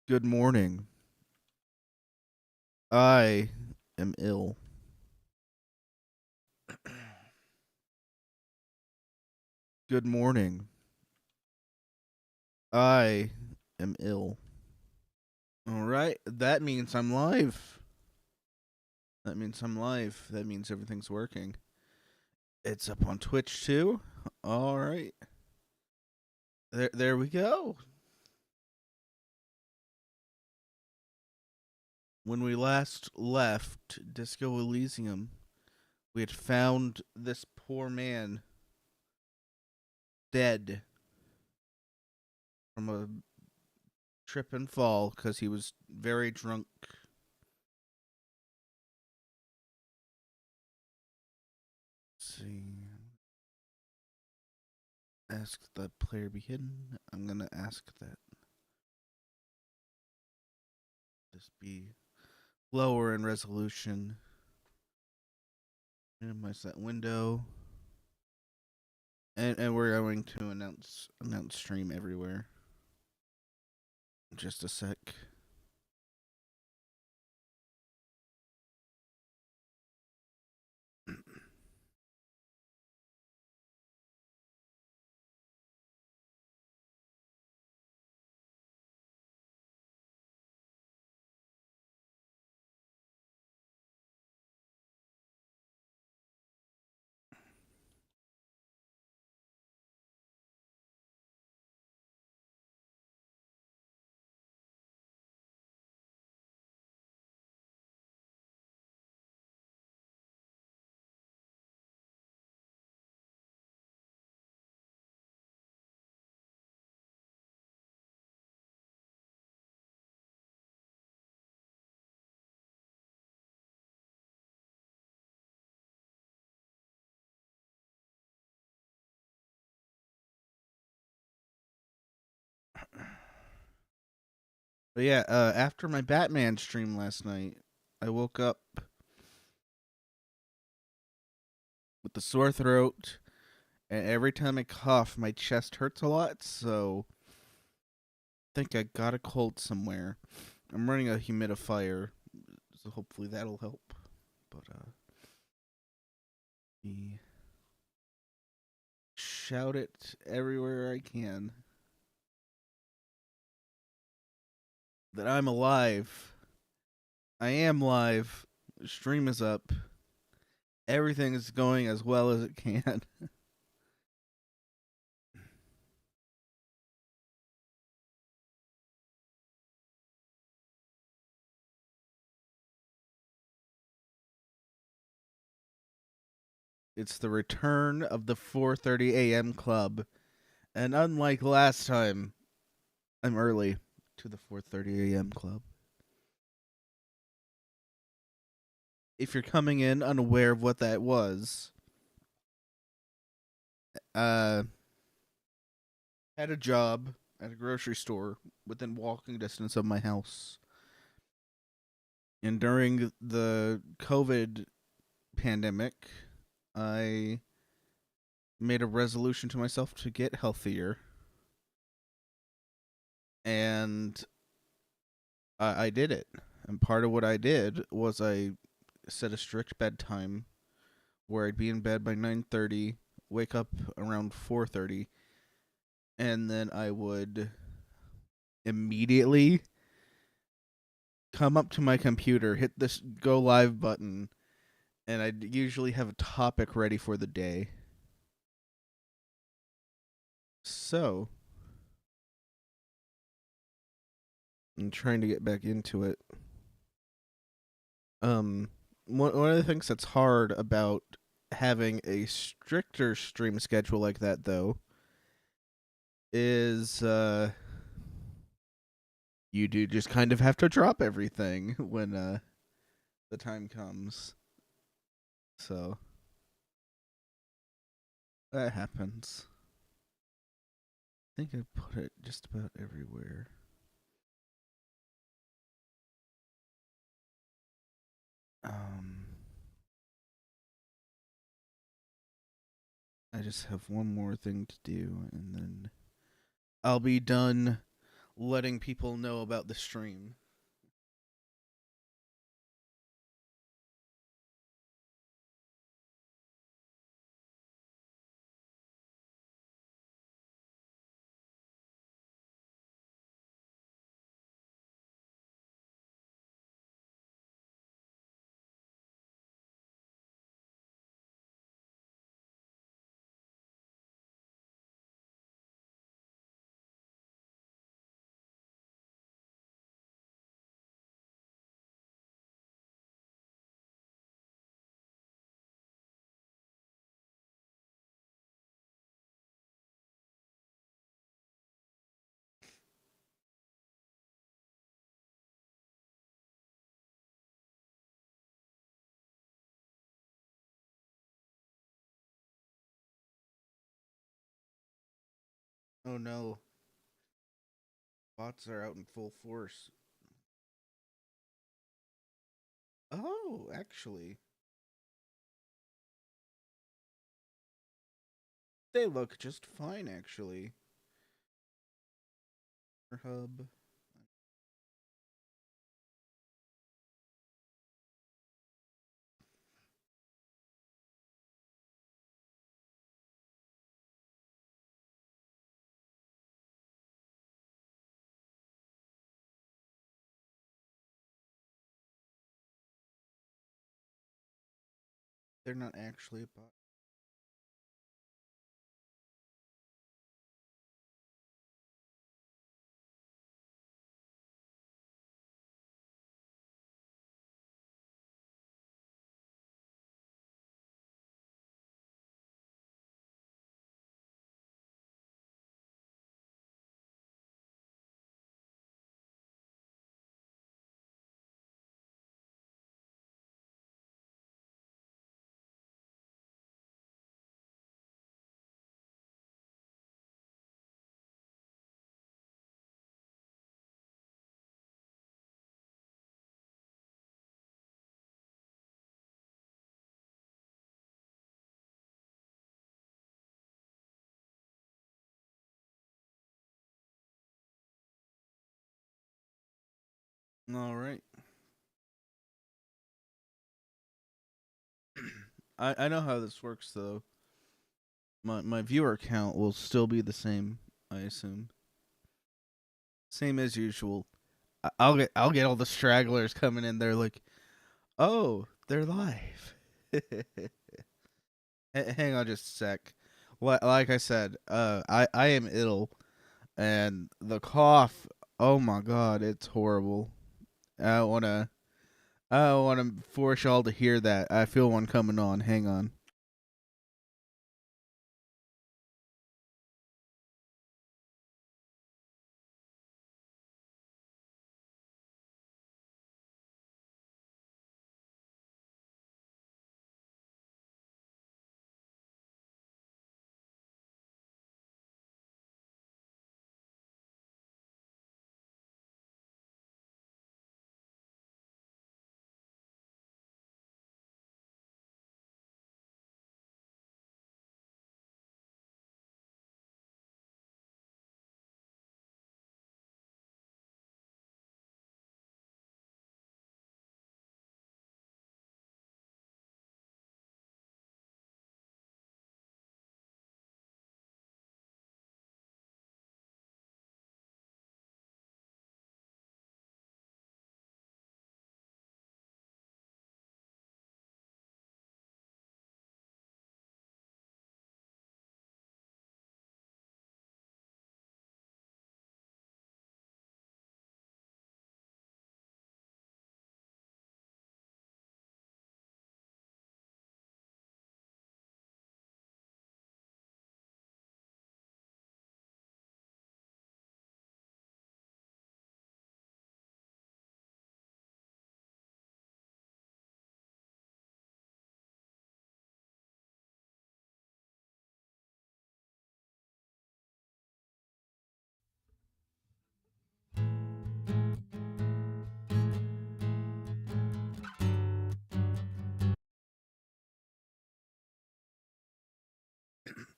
Good morning. I am ill. Good morning. I am ill. All right. That means I'm live. That means I'm live. That means everything's working. It's up on Twitch too. All right. There we go. When we last left Disco Elysium, we had found this poor man dead from a trip and fall because he was very drunk. Let's see. Ask the player be hidden. I'm gonna ask that this be lower in resolution. Minimize that window. And we're going to announce stream everywhere. Just a sec. But yeah, after my Batman stream last night, I woke up with the sore throat, and every time I cough, my chest hurts a lot. So I think I got a cold somewhere. I'm running a humidifier, so hopefully that'll help. But the shout it everywhere I can that I'm alive. I am live. Stream is up. Everything is going as well as it can. It's the return of the 4:30 a.m. club, and unlike last time, I'm early to the 4:30 a.m. club. If you're coming in unaware of what that was, uh had a job at a grocery store within walking distance of my house. And during the COVID pandemic, I made a resolution to myself to get healthier. And I did it. And part of what I did was I set a strict bedtime where I'd be in bed by 9:30, wake up around 4:30, and then I would immediately come up to my computer, hit this go live button, and I'd usually have a topic ready for the day. So, I'm trying to get back into it. Um, one of the things that's hard about having a stricter stream schedule like that, though, is you do just kind of have to drop everything when the time comes. So that happens. I think I put it just about everywhere. Um, I just have one more thing to do, and then I'll be done letting people know about the stream. Oh no, bots are out in full force. Oh, actually, they look just fine. Actually, hub. They're not actually a bot. All right. I know how this works though. My viewer count will still be the same. I assume same as usual. I'll get all the stragglers coming in there like, oh, they're live. Hang on just a sec. Like I said, I am ill, and the cough. Oh my god, it's horrible. I don't wanna I don't wanna force y'all to hear that. I feel one coming on. Hang on.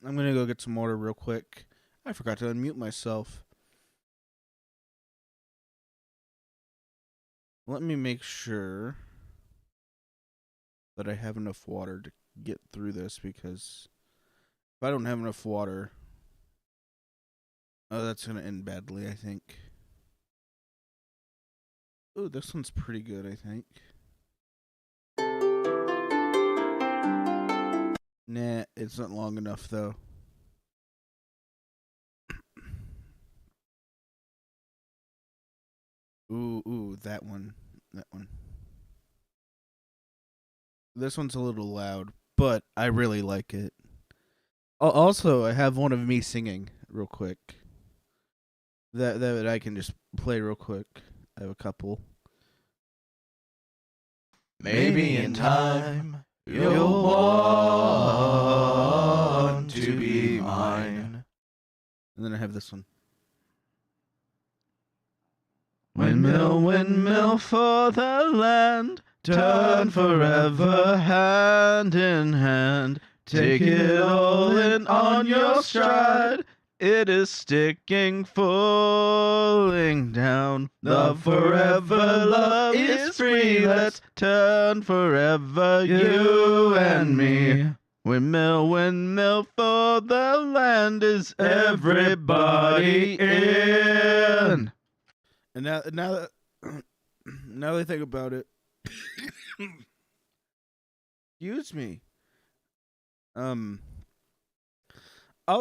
I'm gonna go get some water real quick. I forgot to unmute myself. Let me make sure that I have enough water to get through this, because if I don't have enough water, oh, that's gonna end badly, I think. Ooh, this one's pretty good, I think. Nah, it's not long enough, though. Ooh, that one. That one. This one's a little loud, but I really like it. Also, I have one of me singing real quick. That I can just play real quick. I have a couple. Maybe in time you'll want to be mine. And then I have this one. Windmill, windmill for the land, turn forever hand in hand. Take it all in on your stride. It is sticking, falling down. Love forever, love is free. Let's turn forever, you and me. Windmill, windmill for the land. Is everybody in? And now that now that I think about it, excuse me. I'll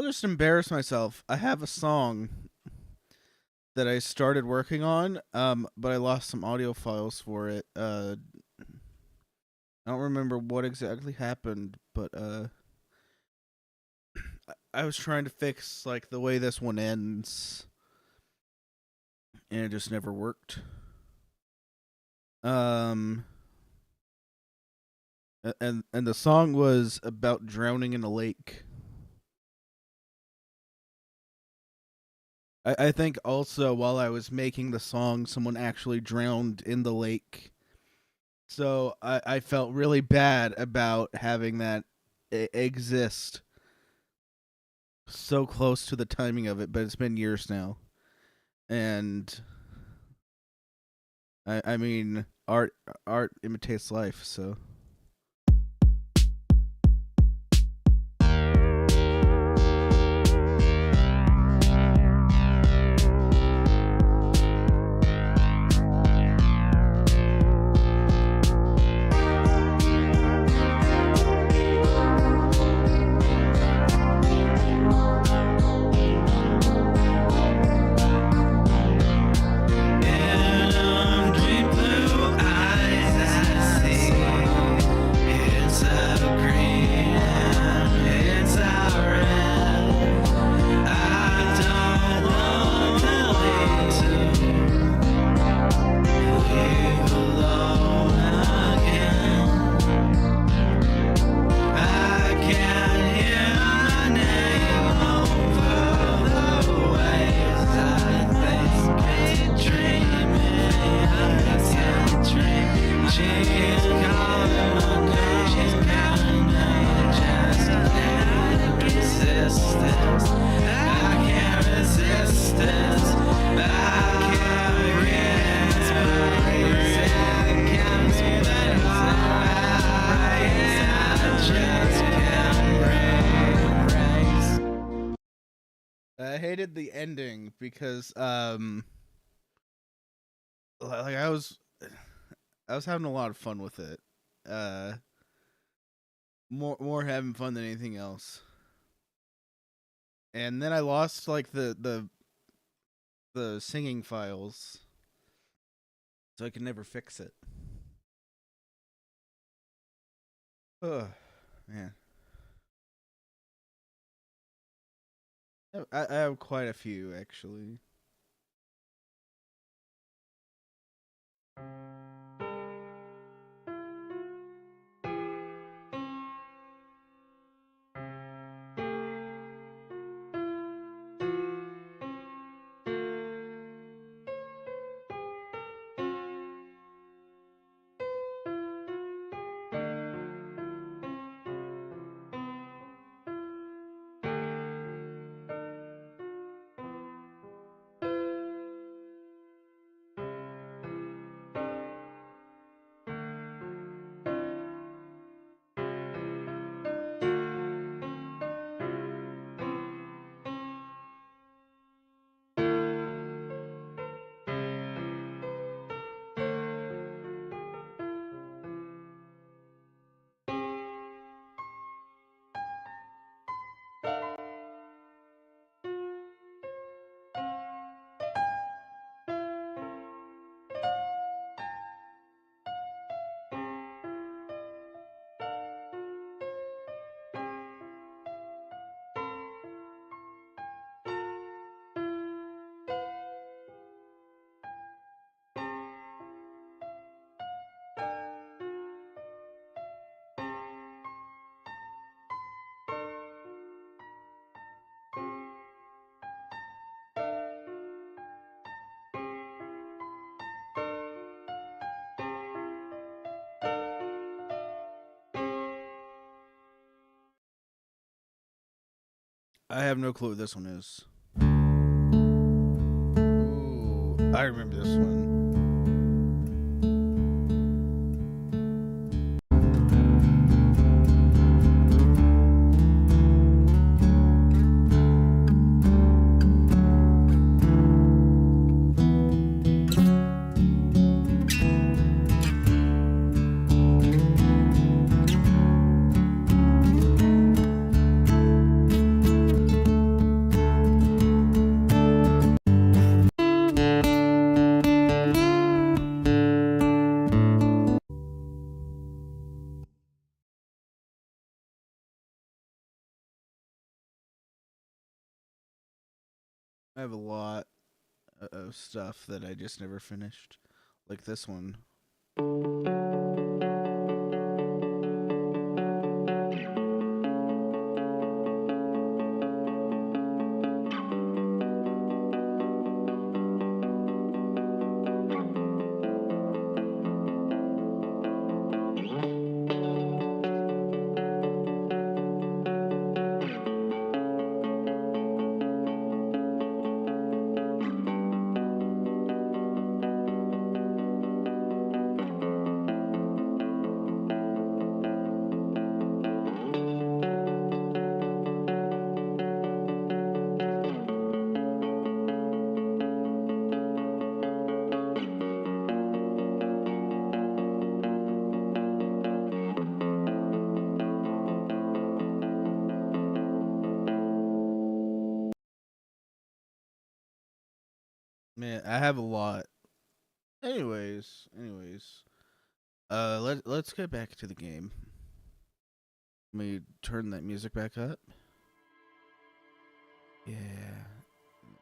just embarrass myself. I have a song that I started working on, but I lost some audio files for it. I don't remember what exactly happened, but I was trying to fix like the way this one ends, and it just never worked. And the song was about drowning in a lake. I think also while I was making the song, someone actually drowned in the lake. So I felt really bad about having that exist so close to the timing of it, but it's been years now. And I mean, art imitates life, so. I hated the ending because like I was having a lot of fun with it. More having fun than anything else. And then I lost like the singing files, so I could never fix it. Ugh, man. I have quite a few actually. I have no clue what this one is. Ooh, I remember this one. I have a lot of stuff that I just never finished, like this one. Man, I have a lot. Anyways, let's get back to the game. Let me turn that music back up. Yeah.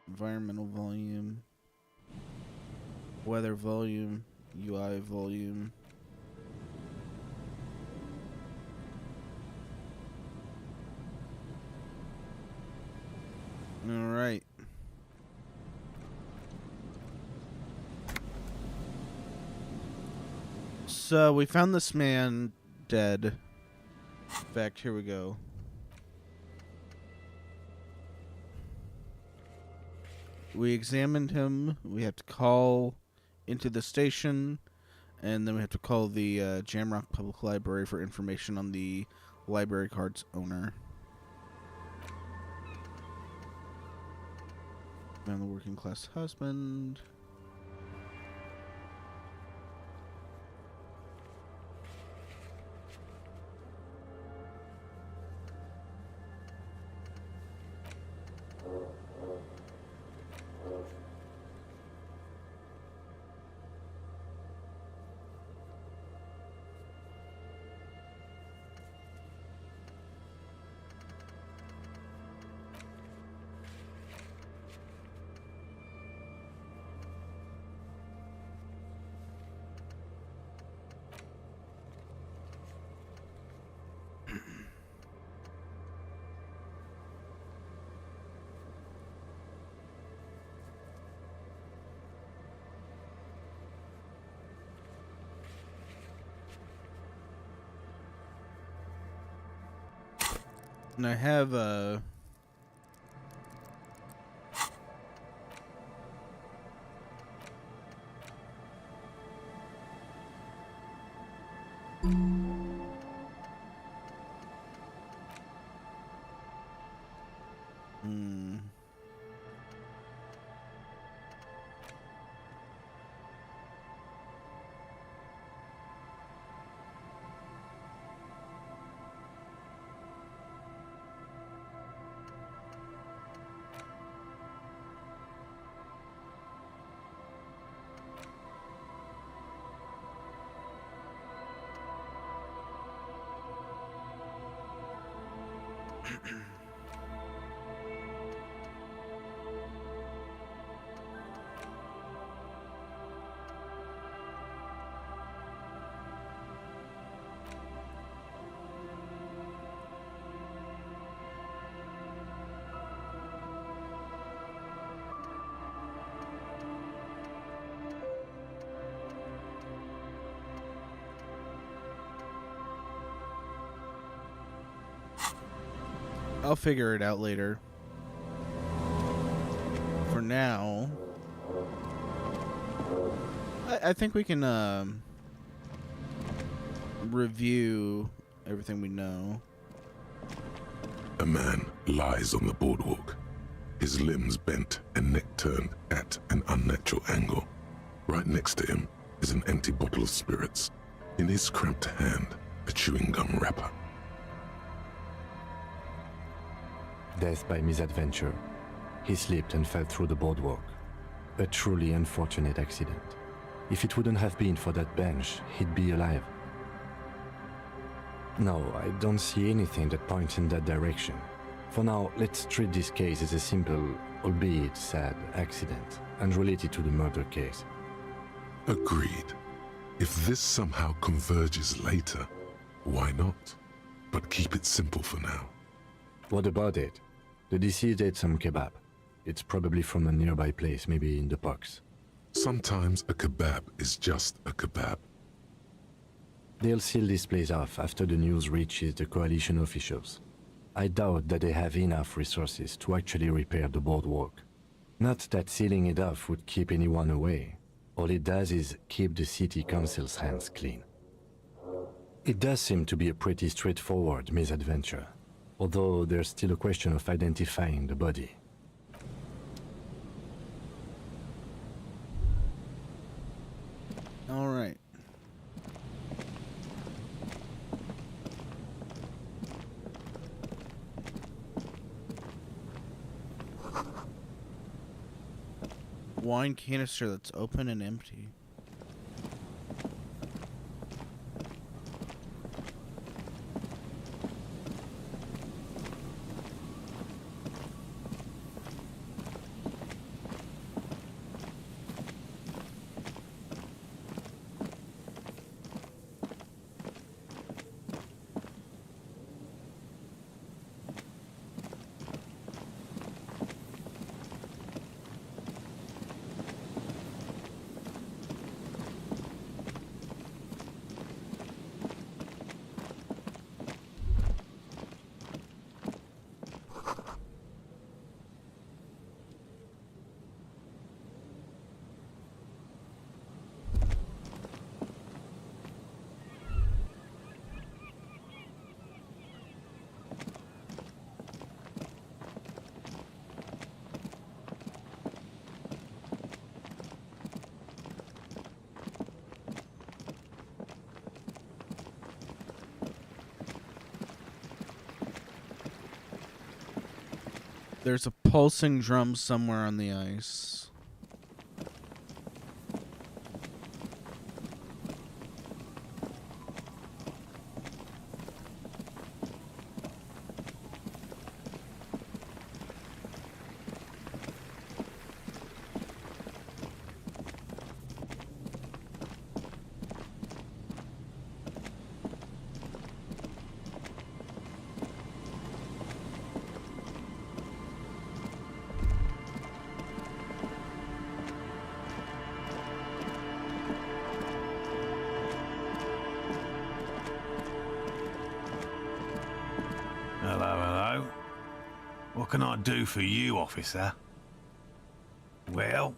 Environmental volume, weather volume, UI volume. All right. So we found this man dead. In fact, here we go. We examined him. We have to call into the station, and then we have to call the Jamrock Public Library for information on the library card's owner. Found the working class husband. And I have I'll figure it out later. for now, I think we can review everything we know. A man lies on the boardwalk, his limbs bent and neck turned at an unnatural angle. Right next to him is an empty bottle of spirits. In his cramped hand, a chewing gum wrapper. Death by misadventure. He slipped and fell through the boardwalk. A truly unfortunate accident. If it wouldn't have been for that bench, he'd be alive. No, I don't see anything that points in that direction. For now, let's treat this case as a simple, albeit sad, accident, unrelated to the murder case. Agreed. If this somehow converges later, why not? But keep it simple for now. What about it? The deceased ate some kebab. It's probably from a nearby place, maybe in the box. Sometimes a kebab is just a kebab. They'll seal this place off after the news reaches the coalition officials. I doubt that they have enough resources to actually repair the boardwalk. Not that sealing it off would keep anyone away. All it does is keep the city council's hands clean. It does seem to be a pretty straightforward misadventure, although there's still a question of identifying the body. All right. Wine canister that's open and empty. There's a pulsing drum somewhere on the ice. Hello. What can I do for you, officer? Well,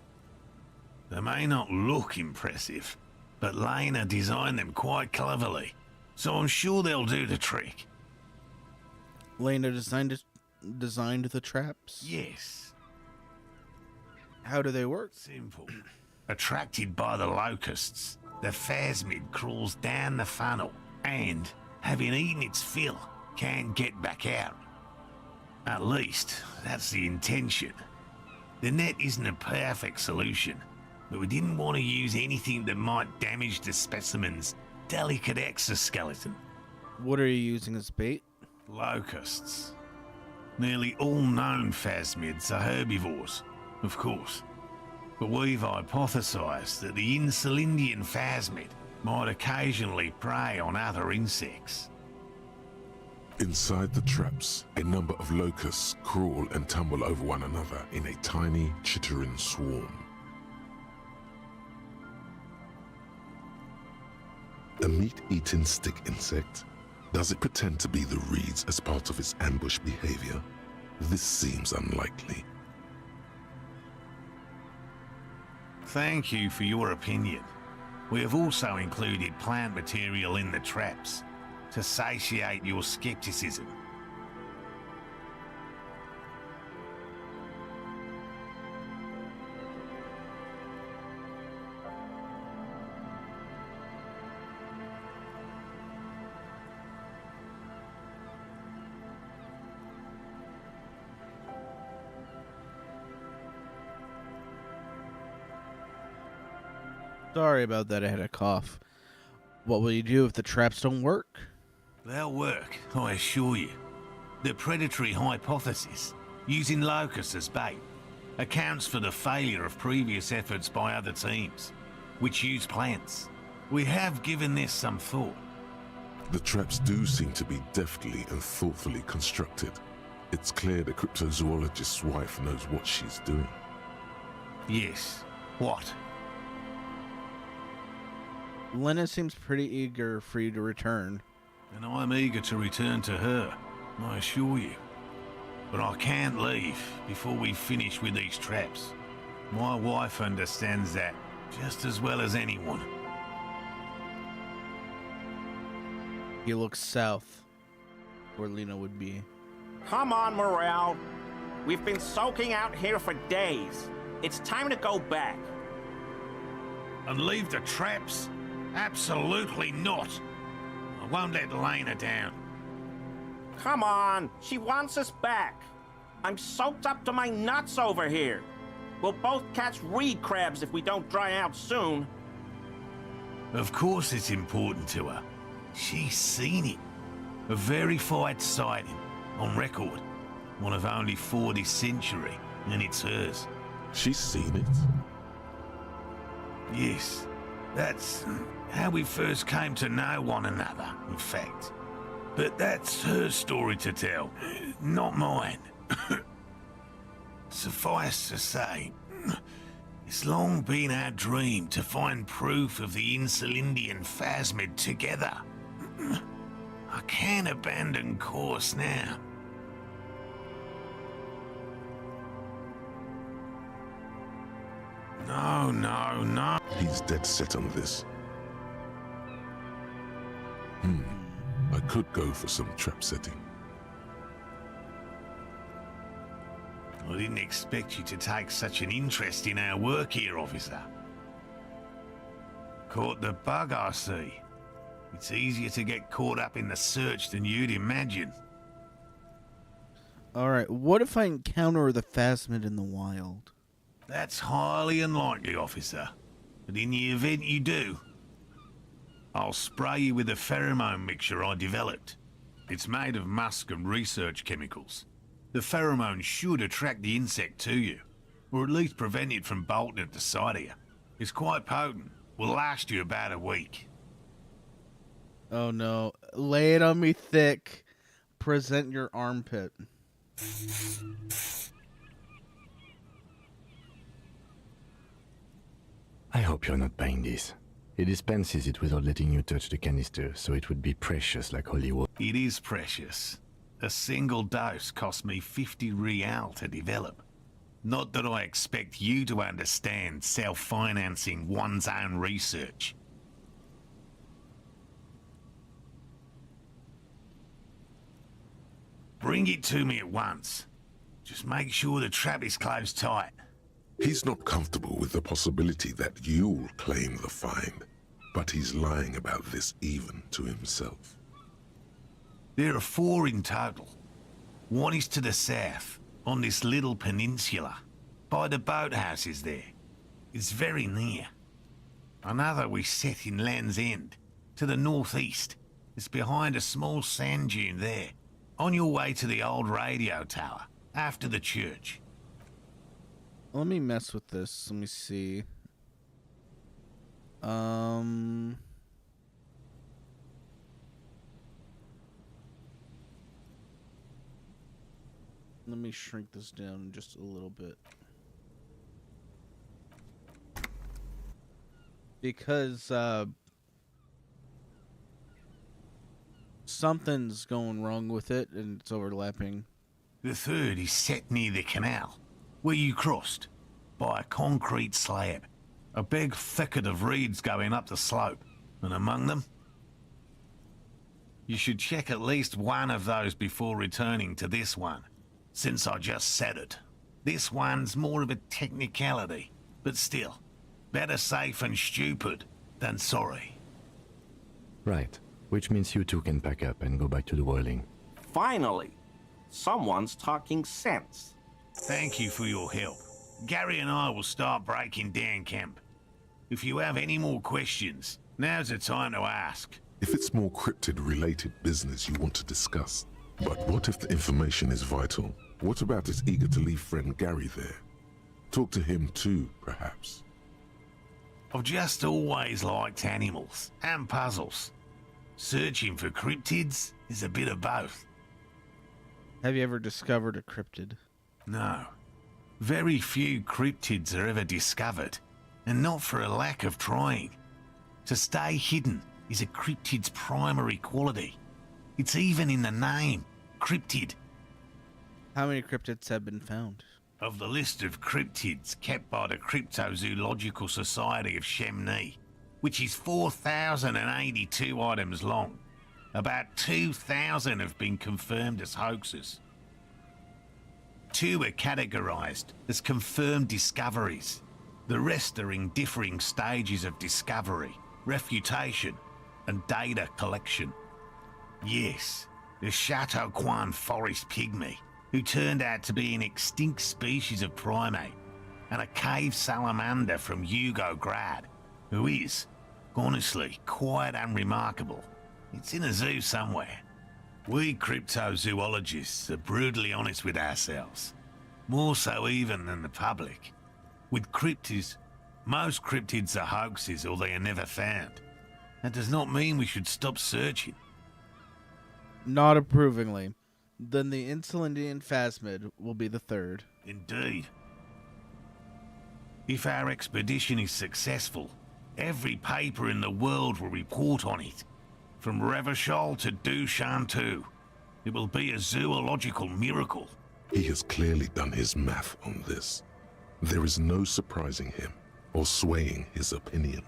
they may not look impressive, but Lena designed them quite cleverly, so I'm sure they'll do the trick. Lena designed the traps? Yes. How do they work? Simple. Attracted by the locusts, the phasmid crawls down the funnel and, having eaten its fill, can't get back out. At least, that's the intention. The net isn't a perfect solution, but we didn't want to use anything that might damage the specimen's delicate exoskeleton. What are you using as bait? Locusts. Nearly all known phasmids are herbivores, of course. But we've hypothesized that the Insulindian phasmid might occasionally prey on other insects. Inside the traps, a number of locusts crawl and tumble over one another in a tiny, chittering swarm. A meat-eating stick insect? Does it pretend to be the reeds as part of its ambush behavior? This seems unlikely. Thank you for your opinion. We have also included plant material in the traps to satiate your skepticism. Sorry about that, I had a cough. What will you do if the traps don't work? They'll work, I assure you. The predatory hypothesis, using locusts as bait, accounts for the failure of previous efforts by other teams, which use plants. We have given this some thought. The traps do seem to be deftly and thoughtfully constructed. It's clear the cryptozoologist's wife knows what she's doing. Yes. What? Lena seems pretty eager for you to return. And I'm eager to return to her, I assure you. But I can't leave before we finish with these traps. My wife understands that just as well as anyone. He looks south, where Lena would be. Come on, Morale. We've been soaking out here for days. It's time to go back. And leave the traps? Absolutely not. I won't let Lena down. Come on, she wants us back. I'm soaked up to my nuts over here. We'll both catch reed crabs if we don't dry out soon. Of course it's important to her. She's seen it. A verified sighting, on record. One of only 40th century, and it's hers. She's seen it? Yes, that's how we first came to know one another, in fact. But that's her story to tell, not mine. Suffice to say, it's long been our dream to find proof of the Insulindian phasmid together. I can't abandon course now. No. He's dead set on this. I could go for some trap setting. I didn't expect you to take such an interest in our work here, officer. Caught the bug, I see. It's easier to get caught up in the search than you'd imagine. Alright, what if I encounter the phasmid in the wild? That's highly unlikely, officer. But in the event you do, I'll spray you with a pheromone mixture I developed. It's made of musk and research chemicals. The pheromone should attract the insect to you, or at least prevent it from bolting at the sight of you. It's quite potent. Will last you about a week. Oh no. Lay it on me thick. Present your armpit. I hope you're not buying this. He dispenses it without letting you touch the canister, so it would be precious like holy water. It is precious. A single dose cost me 50 real to develop. Not that I expect you to understand self-financing one's own research. Bring it to me at once. Just make sure the trap is closed tight. He's not comfortable with the possibility that you'll claim the find, but he's lying about this even to himself. There are 4 in total. One is to the south, on this little peninsula, by the boathouses there. It's very near. Another we set in Land's End, to the northeast. It's behind a small sand dune there, on your way to the old radio tower, after the church. Let me mess with this. Let me see. Let me shrink this down just a little bit. Because, something's going wrong with it, and it's overlapping. The third is set near the canal, where you crossed, by a concrete slab. A big thicket of reeds going up the slope, and among them... You should check at least one of those before returning to this one, since I just said it. This one's more of a technicality, but still, better safe and stupid than sorry. Right. Which means you two can pack up and go back to the boiling. Finally, someone's talking sense. Thank you for your help. Gary and I will start breaking down camp. If you have any more questions, now's the time to ask. If it's more cryptid-related business you want to discuss. But what if the information is vital? What about his eager-to-leave friend Gary there? Talk to him too, perhaps. I've just always liked animals and puzzles. Searching for cryptids is a bit of both. Have you ever discovered a cryptid? No. Very few cryptids are ever discovered, and not for a lack of trying. To stay hidden is a cryptid's primary quality. It's even in the name, cryptid. How many cryptids have been found? Of the list of cryptids kept by the Cryptozoological Society of Chemnee, which is 4,082 items long, about 2,000 have been confirmed as hoaxes. 2 are categorized as confirmed discoveries. The rest are in differing stages of discovery, refutation, and data collection. Yes, the Chateau Quan forest pygmy, who turned out to be an extinct species of primate, and a cave salamander from Yugograd, who is, honestly, quite unremarkable. It's in a zoo somewhere. We cryptozoologists are brutally honest with ourselves, more so even than the public. With cryptids, most cryptids are hoaxes or they are never found. That does not mean we should stop searching. Not approvingly. Then the Insulindian phasmid will be the third. Indeed. If our expedition is successful, every paper in the world will report on it. From Revachol to Dushantu. It will be a zoological miracle. He has clearly done his math on this. There is no surprising him or swaying his opinion.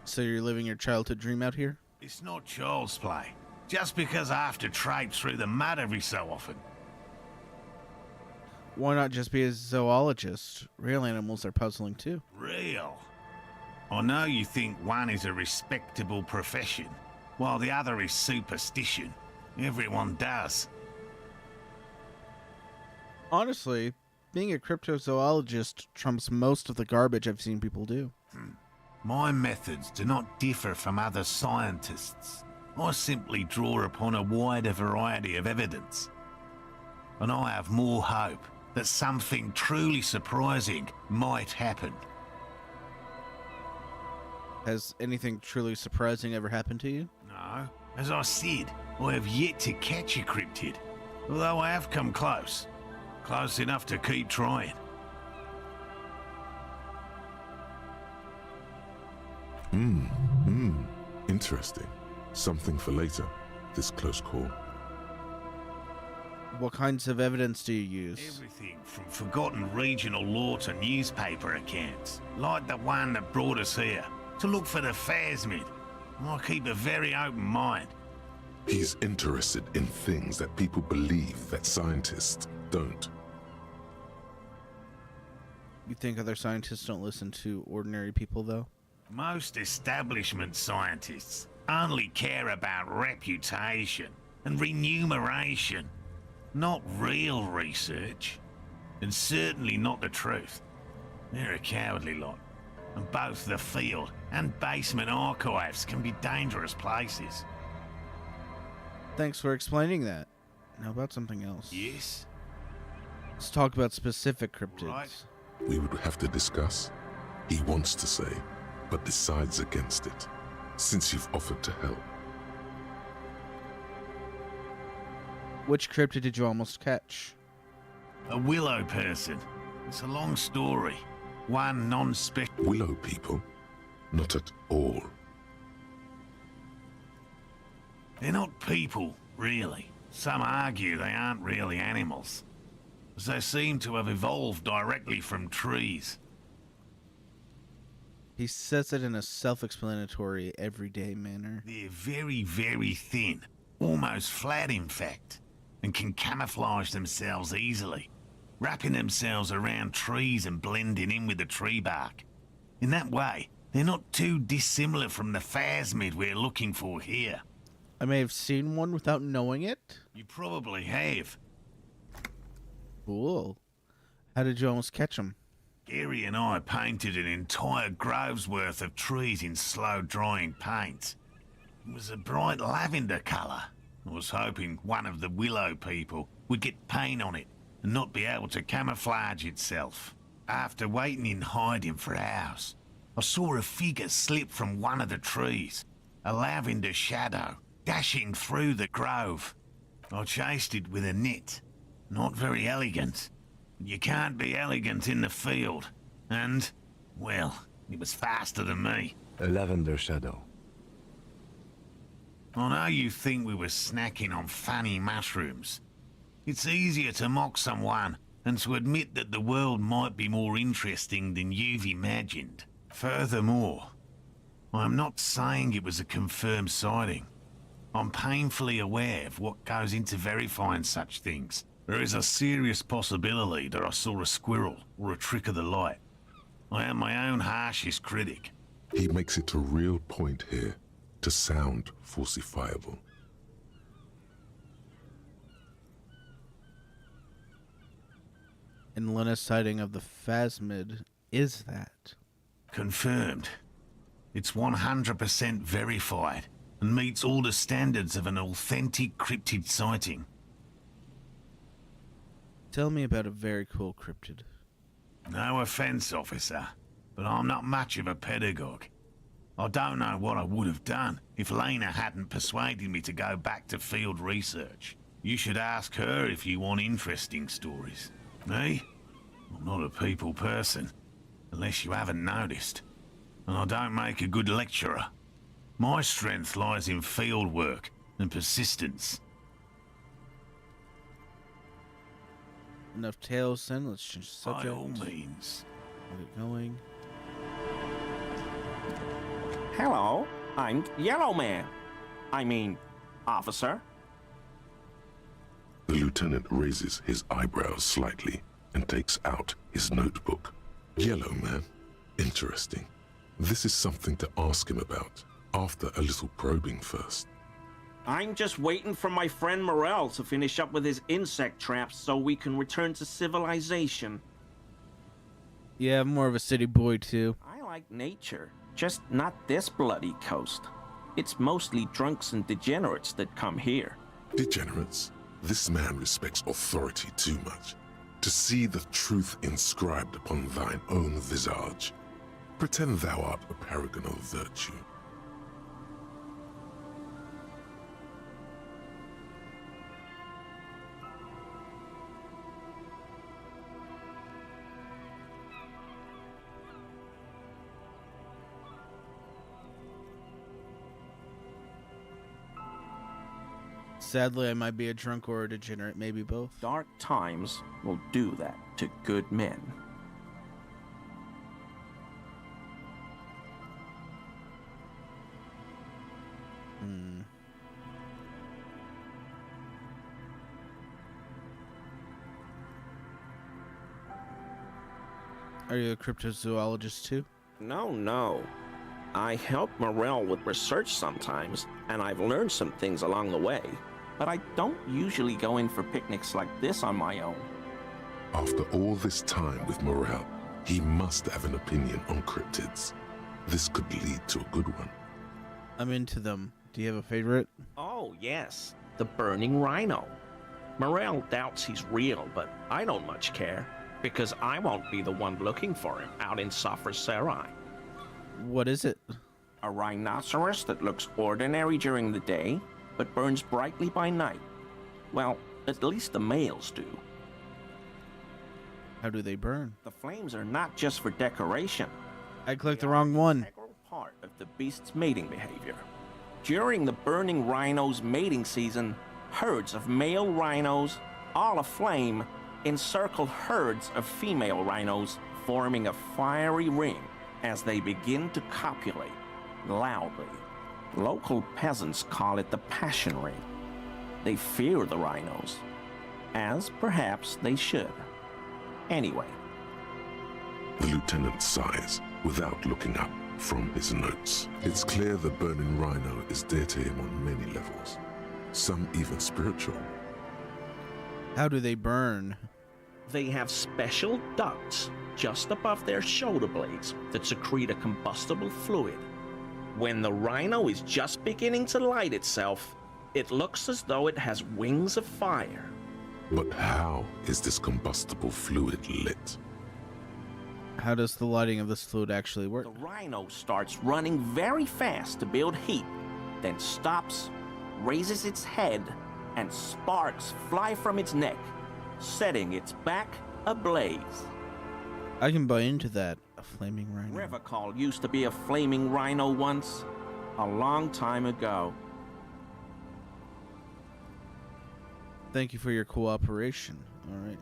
So you're living your childhood dream out here? It's not child's play. Just because I have to traipse through the mud every so often. Why not just be a zoologist? Real animals are puzzling too. Real? I know you think one is a respectable profession, while the other is superstition. Everyone does. Honestly, being a cryptozoologist trumps most of the garbage I've seen people do. My methods do not differ from other scientists. I simply draw upon a wider variety of evidence. And I have more hope that something truly surprising might happen. Has anything truly surprising ever happened to you? No, as I said, I have yet to catch a cryptid, although I have come close. Close enough to keep trying. Interesting. Something for later, this close call. What kinds of evidence do you use? Everything from forgotten regional lore to newspaper accounts, like the one that brought us here, to look for the phasmid. I keep a very open mind. He's interested in things that people believe that scientists don't. You think other scientists don't listen to ordinary people, though? Most establishment scientists only care about reputation and remuneration, not real research, and certainly not the truth. They're a cowardly lot, and both the field and basement archives can be dangerous places. Thanks for explaining that. Now about something else. Yes? Let's talk about specific cryptids. Right. We would have to discuss. He wants to say, but decides against it, since you've offered to help. Which cryptid did you almost catch? A willow person. It's a long story. One non-special... Willow people? Not at all. They're not people, really. Some argue they aren't really animals, as they seem to have evolved directly from trees. He says it in a self-explanatory, everyday manner. They're very, very thin, almost flat in fact, and can camouflage themselves easily, wrapping themselves around trees and blending in with the tree bark. In that way, they're not too dissimilar from the phasmid we're looking for here. I may have seen one without knowing it. You probably have. Cool. How did you almost catch him? Gary and I painted an entire grove's worth of trees in slow-drying paints. It was a bright lavender colour. I was hoping one of the willow people would get paint on it and not be able to camouflage itself. After waiting in hiding for hours, I saw a figure slip from one of the trees, a lavender shadow, dashing through the grove. I chased it with a net. Not very elegant. You can't be elegant in the field. And, well, it was faster than me. A lavender shadow. I know you think we were snacking on funny mushrooms. It's easier to mock someone and to admit that the world might be more interesting than you've imagined. Furthermore, I'm not saying it was a confirmed sighting. I'm painfully aware of what goes into verifying such things. There is a serious possibility that I saw a squirrel or a trick of the light. I am my own harshest critic. He makes it a real point here to sound falsifiable. And Lena's sighting of the phasmid is that. Confirmed. It's 100% verified and meets all the standards of an authentic cryptid sighting. Tell me about a very cool cryptid. No offense, officer, but I'm not much of a pedagogue. I don't know what I would have done if Lena hadn't persuaded me to go back to field research. You should ask her if you want interesting stories. Me? I'm not a people person, unless you haven't noticed. And I don't make a good lecturer. My strength lies in field work and persistence. Enough tales then, let's change the subject. By all means. Get going. Hello, I'm Yellow Man. I mean, officer. The lieutenant raises his eyebrows slightly and takes out his notebook. Yellow Man. Interesting. This is something to ask him about, after a little probing first. I'm just waiting for my friend Morel to finish up with his insect traps so we can return to civilization. Yeah, I'm more of a city boy too. I like nature, just not this bloody coast. It's mostly drunks and degenerates that come here. Degenerates. This man respects authority too much. To see the truth inscribed upon thine own visage. Pretend thou art a paragon of virtue. Sadly, I might be a drunk or a degenerate, maybe both. Dark times will do that to good men. Are you a cryptozoologist too? No. I help Morel with research sometimes, and I've learned some things along the way. But I don't usually go in for picnics like this on my own. After all this time with Morel, he must have an opinion on cryptids. This could lead to a good one. I'm into them. Do you have a favorite? Oh, yes. The burning rhino. Morel doubts he's real, but I don't much care, because I won't be the one looking for him out in Safra Serai. What is it? A rhinoceros that looks ordinary during the day, but burns brightly by night. Well, at least the males do. How do they burn? The flames are not just for decoration. I clicked the wrong one. Integral part of the beast's mating behavior. During the burning rhino's mating season, herds of male rhinos, all aflame, encircle herds of female rhinos, forming a fiery ring as they begin to copulate loudly. Local peasants call it the passion rate. They fear the rhinos, as perhaps they should. Anyway. The lieutenant sighs without looking up from his notes. It's clear the burning rhino is dear to him on many levels, some even spiritual. How do they burn? They have special ducts just above their shoulder blades that secrete a combustible fluid. When the rhino is just beginning to light itself, it looks as though it has wings of fire. But how is this combustible fluid lit? How does the lighting of this fluid actually work? The rhino starts running very fast to build heat, then stops, raises its head, and sparks fly from its neck, setting its back ablaze. I can buy into that. A flaming rhino. Revachol used to be a flaming rhino once, a long time ago. Thank you for your cooperation. All right.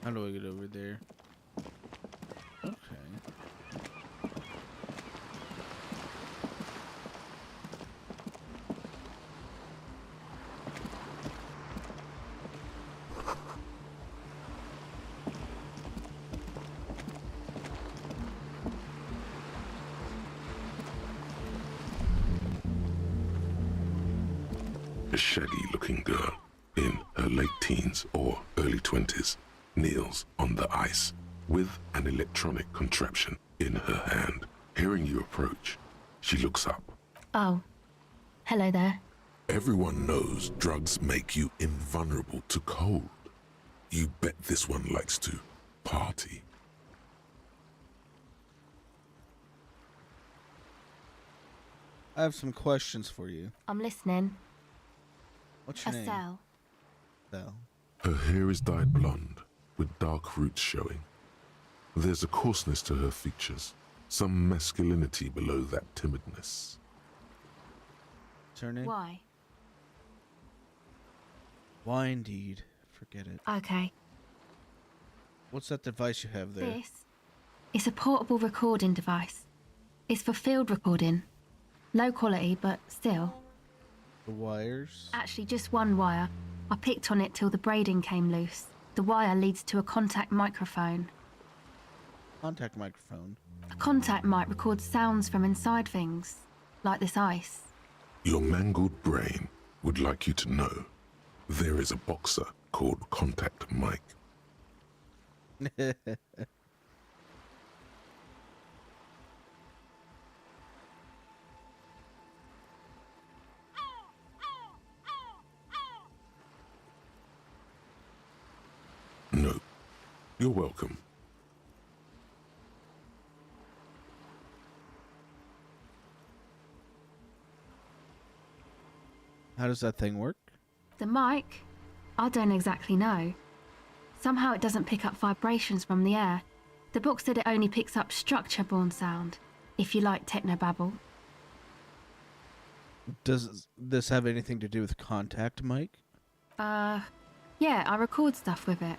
How do I get over there? Okay. A shaggy-looking girl in her late teens or early 20s kneels on the ice with an electronic contraption in her hand. Hearing you approach, she looks up. Oh, hello there. Everyone knows drugs make you invulnerable to cold. You bet this one likes to party. I have some questions for you. I'm listening. What's your name? Estelle. Estelle. Her hair is dyed blonde, with dark roots showing. There's a coarseness to her features, some masculinity below that timidness. What's her name? Why? Why indeed? Forget it. Okay. What's that device you have there? This is a portable recording device. It's for field recording. Low quality, but still. The wires? Actually, just one wire. I picked on it till the braiding came loose. The wire leads to a contact microphone. Contact microphone. A contact mic records sounds from inside things, like this ice. Your mangled brain would like you to know there is a boxer called Contact Mike. No, you're welcome. How does that thing work? The mic? I don't exactly know. Somehow it doesn't pick up vibrations from the air. The book said it only picks up structure-borne sound, if you like technobabble. Does this have anything to do with Contact Mike? Yeah, I record stuff with it.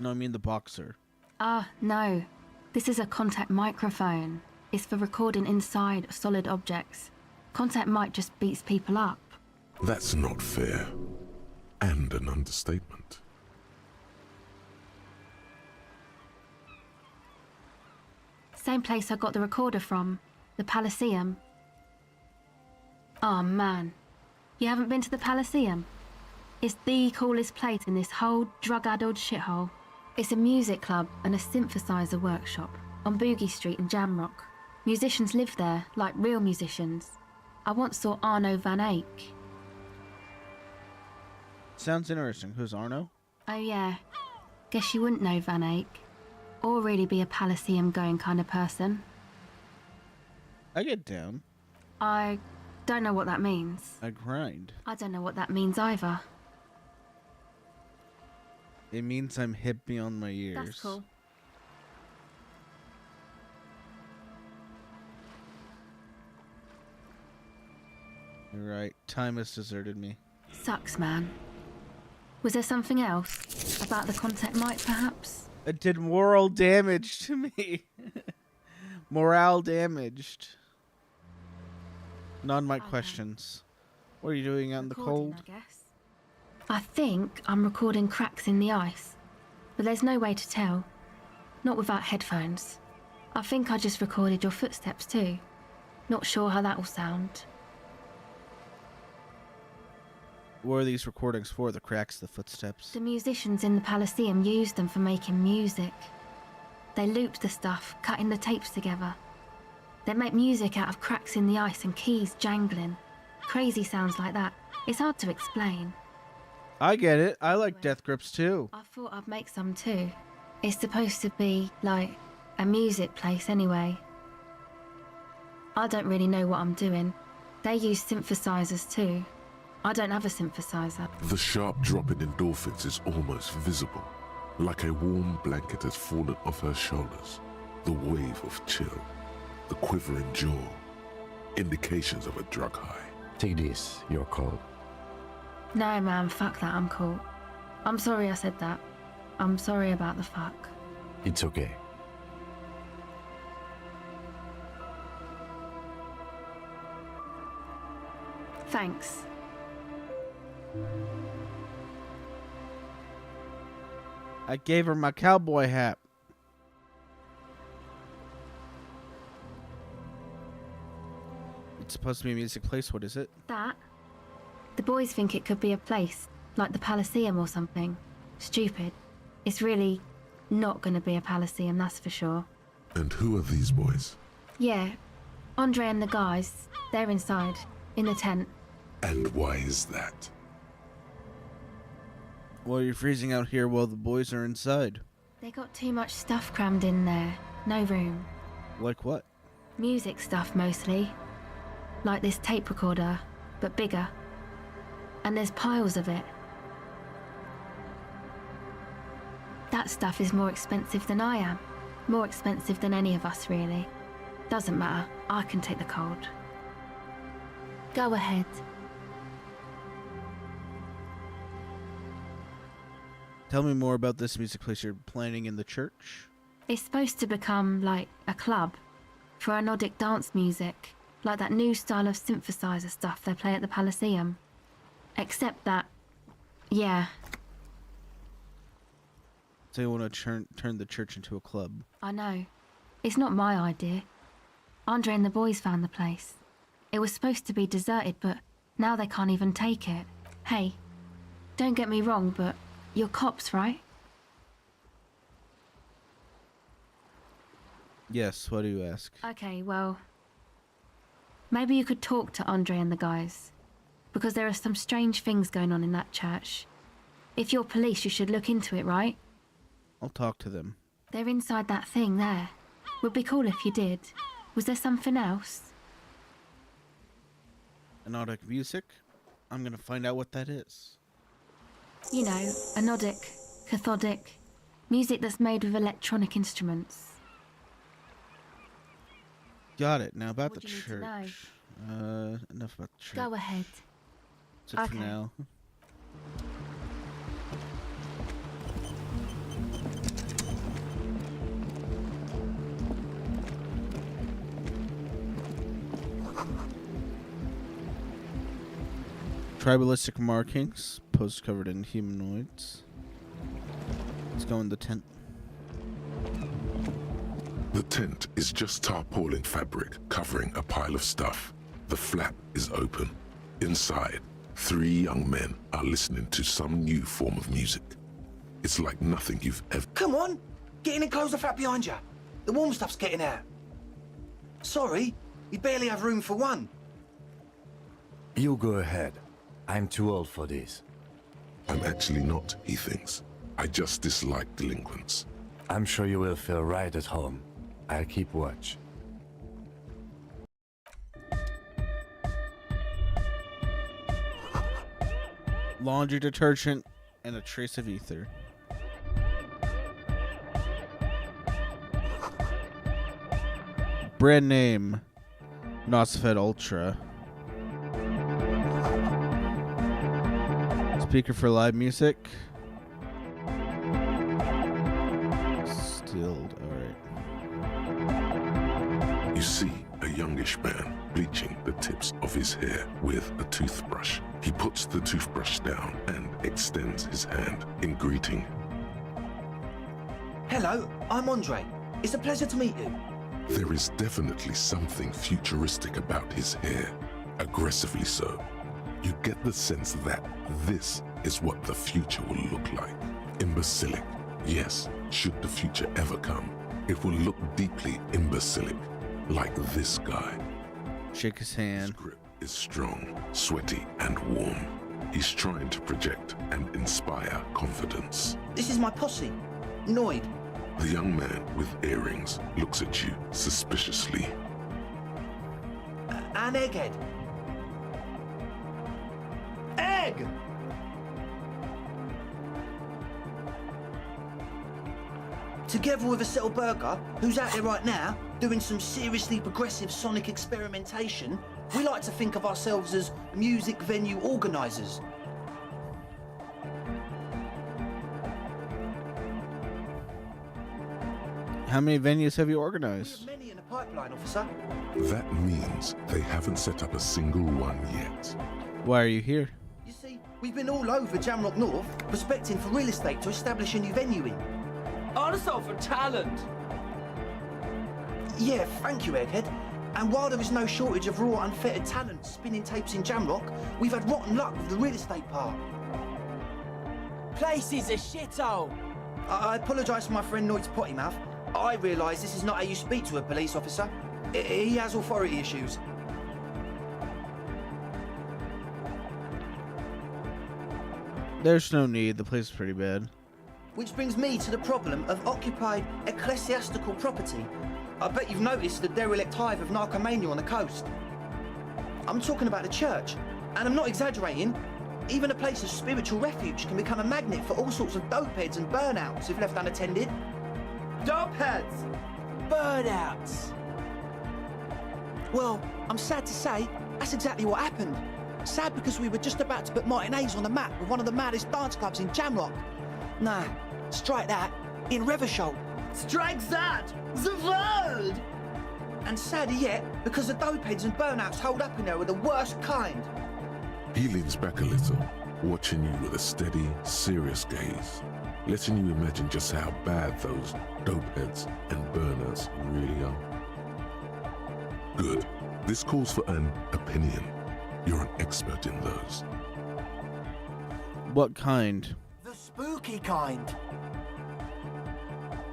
No, I mean the boxer. Ah, no. This is a contact microphone. It's for recording inside solid objects. Contact mic just beats people up. That's not fair. And an understatement. Same place I got the recorder from. The Palaceum. Oh man. You haven't been to the Palaceum? It's the coolest place in this whole drug-addled shithole. It's a music club and a synthesizer workshop on Boogie Street in Jamrock. Musicians live there, like real musicians. I once saw Arno van Eyck. Sounds interesting. Who's Arno? Oh yeah. Guess you wouldn't know Van Eyck. Or really be a Palaceum going kind of person. I get down. I don't know what that means. I grind. I don't know what that means either. It means I'm hip beyond my years. That's cool. You're right. Time has deserted me. Sucks, man. Was there something else? About the contact mic, perhaps? It did moral damage to me. Morale damaged. None of my Okay. questions. What are you doing out in the Recording, cold? I guess. I think I'm recording cracks in the ice, but there's no way to tell. Not without headphones. I think I just recorded your footsteps too. Not sure how that will sound. What are these recordings for? The cracks, the footsteps? The musicians in the Palaceum used them for making music. They looped the stuff, cutting the tapes together. They make music out of cracks in the ice and keys jangling. Crazy sounds like that. It's hard to explain. I get it. I like death grips too. I thought I'd make some too. It's supposed to be, like, a music place anyway. I don't really know what I'm doing. They use synthesizers too. I don't have a synthesizer. The sharp drop in endorphins is almost visible, like a warm blanket has fallen off her shoulders. The wave of chill, the quivering jaw, indications of a drug high. Take this, you're cold. No, man, fuck that, I'm cool. I'm sorry I said that. I'm sorry about the fuck. It's okay. Thanks. I gave her my cowboy hat. It's supposed to be a music place. What is it? That? The boys think it could be a place, like the Palaceum or something. Stupid. It's really not gonna be a Palaceum, that's for sure. And who are these boys? Yeah, Andre and the guys, they're inside, in the tent. And why is that? Well, you're freezing out here while the boys are inside. They got too much stuff crammed in there. No room. Like what? Music stuff mostly. Like this tape recorder, but bigger. And there's piles of it. That stuff is more expensive than I am. More expensive than any of us, really. Doesn't matter. I can take the cold. Go ahead. Tell me more about this music place you're planning in the church. It's supposed to become like a club for anodic dance music, like that new style of synthesizer stuff they play at the Palaceum. Except that, yeah, So you want to turn the church into a club. I know. It's not my idea. Andre and the boys found the place. It was supposed to be deserted, but now they can't even take it. Hey, don't get me wrong, but you're cops, right? Yes, what do you ask? Okay, well, maybe you could talk to Andre and the guys, because there are some strange things going on in that church. If you're police, you should look into it, right? I'll talk to them. They're inside that thing there. Would be cool if you did. Was there something else? Anodic music? I'm gonna find out what that is. You know, anodic, cathodic, music that's made with electronic instruments. Got it. Now about What the do you need to know? church. Enough about the church. Go ahead. That's it for Okay. now. Tribalistic markings. Post covered in humanoids. Let's go in the tent. The tent is just tarpaulin fabric covering a pile of stuff. The flap is open. Inside, 3 young men are listening to some new form of music. It's like nothing you've ever... Come on! Get in and close the flap behind you. The warm stuff's getting out. Sorry, we barely have room for one. You go ahead. I'm too old for this. I'm actually not, he thinks. I just dislike delinquents. I'm sure you will feel right at home. I'll keep watch. Laundry detergent and a trace of ether. Brand name Nosfed Ultra. Speaker for live music. Stilled, alright. You see a youngish man bleaching the tips of his hair with a toothbrush. He puts the toothbrush down and extends his hand in greeting. Hello, I'm Andre. It's a pleasure to meet you. There is definitely something futuristic about his hair, aggressively so. You get the sense that this is what the future will look like. Imbecilic. Yes, should the future ever come, it will look deeply imbecilic, like this guy. Shake his His hand. grip is strong, sweaty, and warm. He's trying to project and inspire confidence. This is my posse, Noid. The young man with earrings looks at you suspiciously. And Egghead. Egg! Together with a Burger, who's out there right now, doing some seriously progressive sonic experimentation, we like to think of ourselves as music venue organisers. How many venues have you We organized? have many in the pipeline, officer. That means they haven't set up a single one yet. Why are you here? You see, we've been all over Jamrock North, prospecting for real estate to establish a new venue in. Also for talent. Yeah, thank you, Egghead. And while there is no shortage of raw, unfettered talent spinning tapes in Jamrock, we've had rotten luck with the real estate part. Place is a shithole. I apologise for my friend Noid's potty mouth. I realise this is not how you speak to a police officer. He has authority issues. There's no need. The place is pretty bad. Which brings me to the problem of occupied ecclesiastical property. I bet you've noticed the derelict hive of narcomania on the coast. I'm talking about the church, and I'm not exaggerating. Even a place of spiritual refuge can become a magnet for all sorts of dopeheads and burnouts if left unattended. Dopeheads. Burnouts. Well, I'm sad to say, that's exactly what happened. Sad because we were just about to put Martinez on the map with one of the maddest dance clubs in Jamrock. Nah, strike that, in Reversholt. Strike that. The world. And sadder yet, because the dopeheads and burnouts hold up in there are the worst kind. He leans back a little, watching you with a steady, serious gaze, letting you imagine just how bad those dopeheads and burners really are. Good. This calls for an opinion. You're an expert in those. What kind? The spooky kind.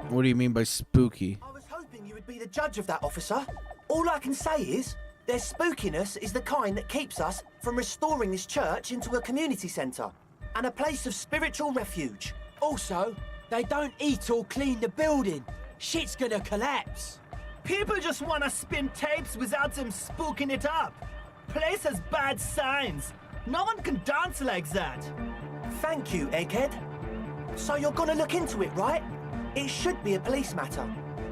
What do you mean by spooky? I was hoping you would be the judge of that, officer. All I can say is, their spookiness is the kind that keeps us from restoring this church into a community centre and a place of spiritual refuge. Also, they don't eat or clean the building. Shit's gonna collapse. People just wanna spin tapes without them spooking it up. Place has bad signs. No one can dance like that. Thank you, Egghead. So you're gonna look into it, right? It should be a police matter.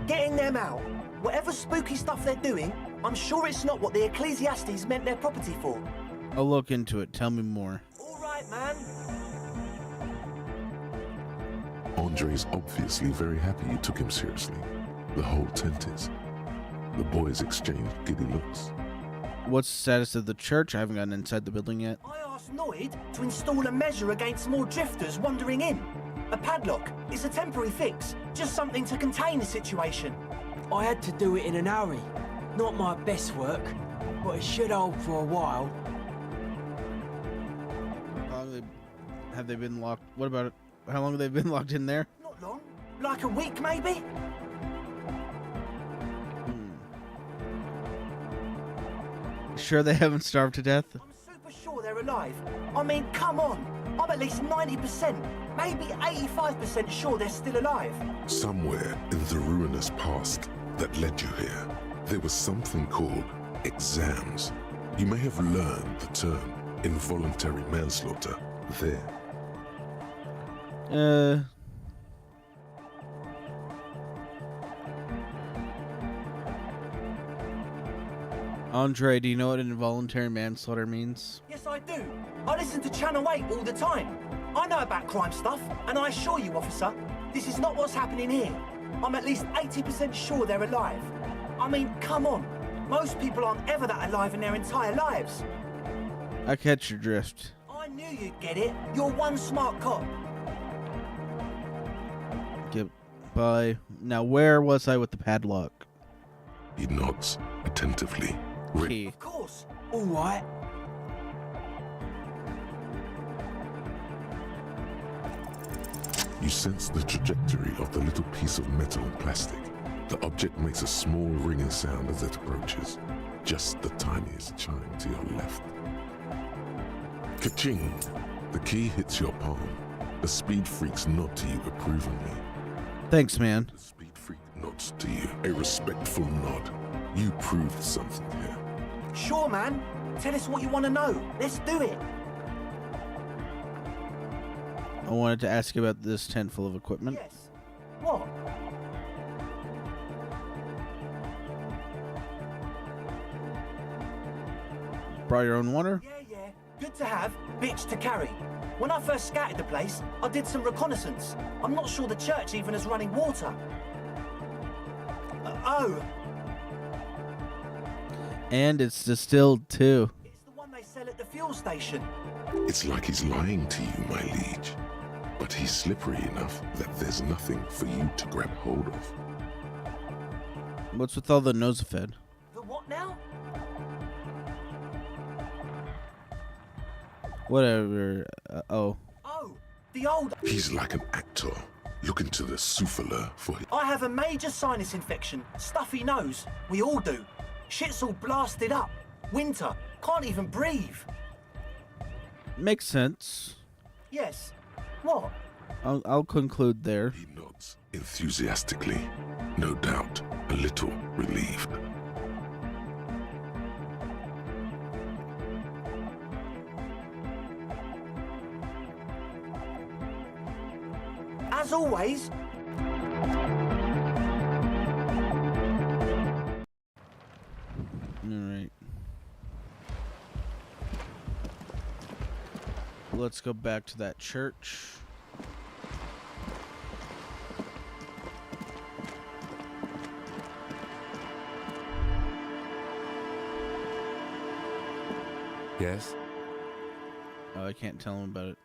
Getting them out. Whatever spooky stuff they're doing, I'm sure it's not what the Ecclesiastes meant their property for. I'll look into it. Tell me more. All right, man. Andre's obviously very happy you took him seriously. The whole tent is. The boys exchanged giddy looks. What's the status of the church? I haven't gotten inside the building yet. I asked asked Noid to install a measure against more drifters wandering in. A padlock is a temporary fix, just something to contain the situation. I had to do it in an hurry. Not my best work, but it should hold for a while. Have they been locked? What about it? How long have they been locked in there? Not long. Like a week, maybe? Sure they haven't starved to death? I'm super sure they're alive. I mean, come on. I'm at least 90%, maybe 85% sure they're still alive. Somewhere in the ruinous past that led you here, there was something called exams. You may have learned the term involuntary manslaughter there. Andre, do you know what involuntary manslaughter means? Yes, I do. I listen to Channel 8 all the time. I know about crime stuff, and I assure you, officer, this is not what's happening here. I'm at least 80% sure they're alive. I mean, come on. Most people aren't ever that alive in their entire lives. I catch your drift. I knew you'd get it. You're one smart cop. Goodbye. Now, where was I with the padlock? He nods attentively. Key. Of course. All right. You sense the trajectory of the little piece of metal and plastic. The object makes a small ringing sound as it approaches. Just the tiniest chime to your left. Ka-ching! The key hits your palm. The speed freaks nod to you approvingly. Thanks, man. The speed freak nods to you, a respectful nod. You proved something here. Sure, man. Tell us what you want to know. Let's do it. I wanted to ask you about this tent full of equipment. Yes. What? Brought your own water? Yeah. Good to have, bitch to carry. When I first scouted the place, I did some reconnaissance. I'm not sure the church even has running water. Oh. And it's distilled, too. It's the one they sell at the fuel station. It's like he's lying to you, my liege. But he's slippery enough that there's nothing for you to grab hold of. What's with all the Nosafed? The what now? Whatever. Oh, the old... He's like an actor, looking to the souffleur for his... I have a major sinus infection. Stuffy nose. We all do. Shit's all blasted up. Winter. Can't even breathe. makes sense. Yes. What? I'll conclude there. He nods enthusiastically, no doubt a little relieved. As always. Alright. Let's go back to that church. Yes? Oh, I can't tell him about it.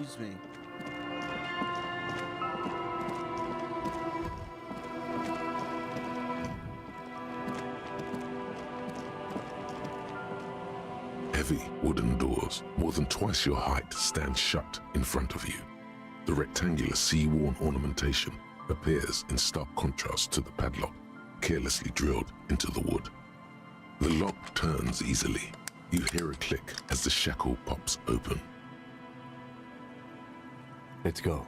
Excuse me. Heavy wooden doors, more than twice your height, stand shut in front of you. The rectangular sea-worn ornamentation appears in stark contrast to the padlock, carelessly drilled into the wood. The lock turns easily, You hear a click as the shackle pops open. Let's go.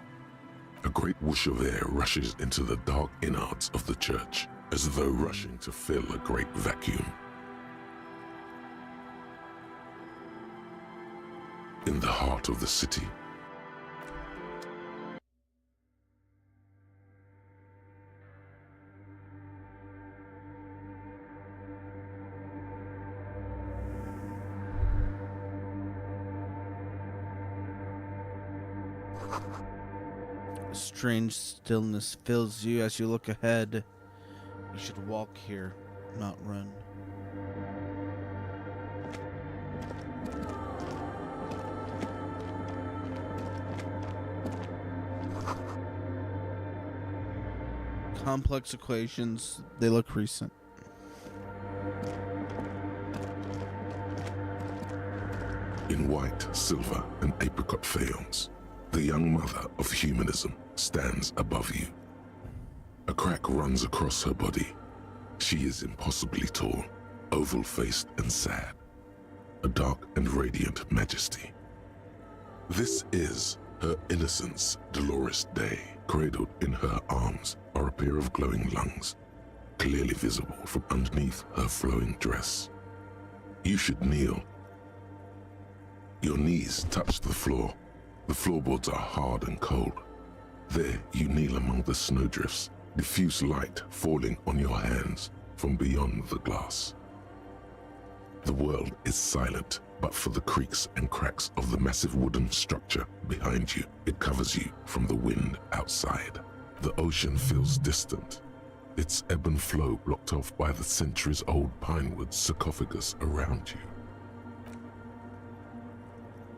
A great whoosh of air rushes into the dark innards of the church, as though rushing to fill a great vacuum. In the heart of the city, A strange stillness fills you as you look ahead. You should walk here, not run. Complex equations, they look recent. in white, silver, and apricot faience, the young mother of humanism stands above you. A crack runs across her body. She is impossibly tall, oval-faced and sad, a dark and radiant majesty. This is her innocence, Dolores Day. Cradled in her arms are a pair of glowing lungs, clearly visible from underneath her flowing dress. You should kneel. Your knees touch the floor. The floorboards are hard and cold. There you kneel among the snowdrifts, diffuse light falling on your hands from beyond the glass. The world is silent, but for the creaks and cracks of the massive wooden structure behind you. It covers you from the wind outside. The ocean feels distant, its ebb and flow blocked off by the centuries-old pinewood sarcophagus around you.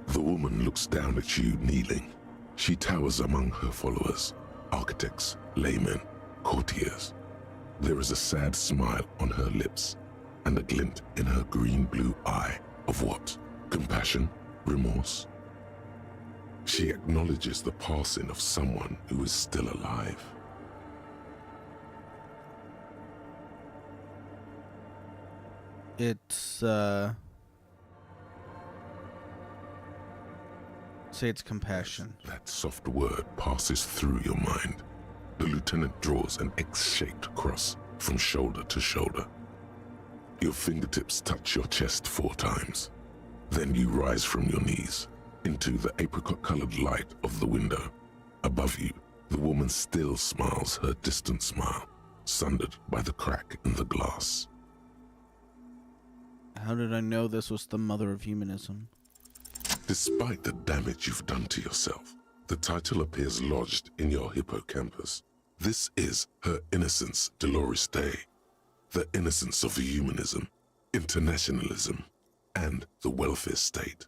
The woman looks down at you kneeling. She towers among her followers, architects, laymen, courtiers. There is a sad smile on her lips and a glint in her green-blue eye of what? Compassion? Remorse? She acknowledges the passing of someone who is still alive. It's, say it's compassion. That soft word passes through your mind. The lieutenant draws an X-shaped cross from shoulder to shoulder. Your fingertips touch your chest 4 times. Then you rise from your knees into the apricot-colored light of the window. Above you, the woman still smiles her distant smile, sundered by the crack in the glass. How did I know this was the mother of humanism? Despite the damage you've done to yourself, the title appears lodged in your hippocampus. This is Her Innocence, Dolores Day. The innocence of humanism, internationalism, and the welfare state.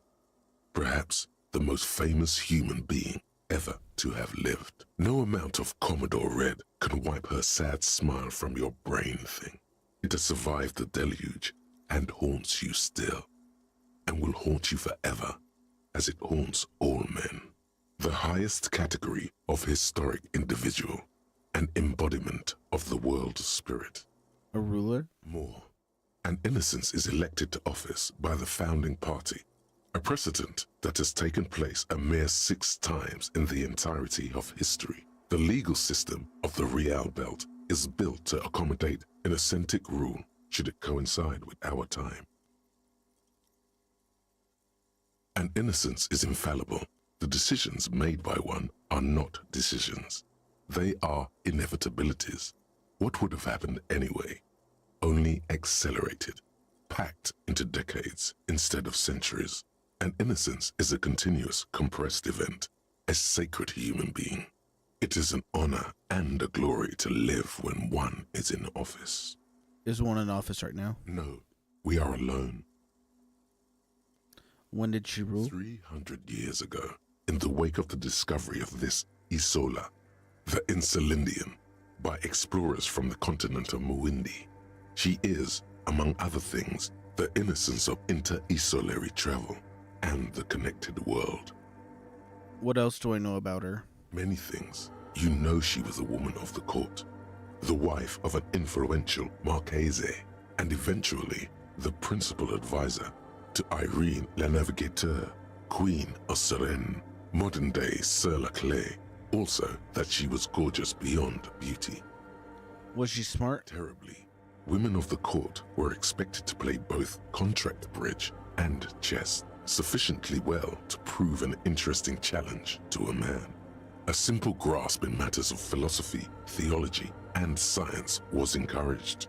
Perhaps the most famous human being ever to have lived. No amount of Commodore Red can wipe her sad smile from your brain thing. It has survived the deluge and haunts you still, and will haunt you forever, as it haunts all men. The highest category of historic individual, an embodiment of the world spirit. A ruler? More. An innocence is elected to office by the founding party, a precedent that has taken place a mere 6 times in the entirety of history. The legal system of the Real Belt is built to accommodate an authentic rule should it coincide with our time. An innocence is infallible. The decisions made by one are not decisions. They are inevitabilities. What would have happened anyway? Only accelerated, packed into decades instead of centuries. An innocence is a continuous, compressed event, a sacred human being. It is an honor and a glory to live when one is in office. Is one in office right now? No, we are alone. When did she rule? 300 years ago, in the wake of the discovery of this Isola, the Insulindian, by explorers from the continent of Muindi. She is, among other things, the innocence of inter-isolary travel and the connected world. What else do I know about her? Many things. You know she was a woman of the court, the wife of an influential Marchese, and eventually the principal advisor to Irene La Navigateur, Queen of Seren, modern-day Sir La Clay, also that she was gorgeous beyond beauty. Was she smart? Terribly. Women of the court were expected to play both contract bridge and chess sufficiently well to prove an interesting challenge to a man. A simple grasp in matters of philosophy, theology, and science was encouraged.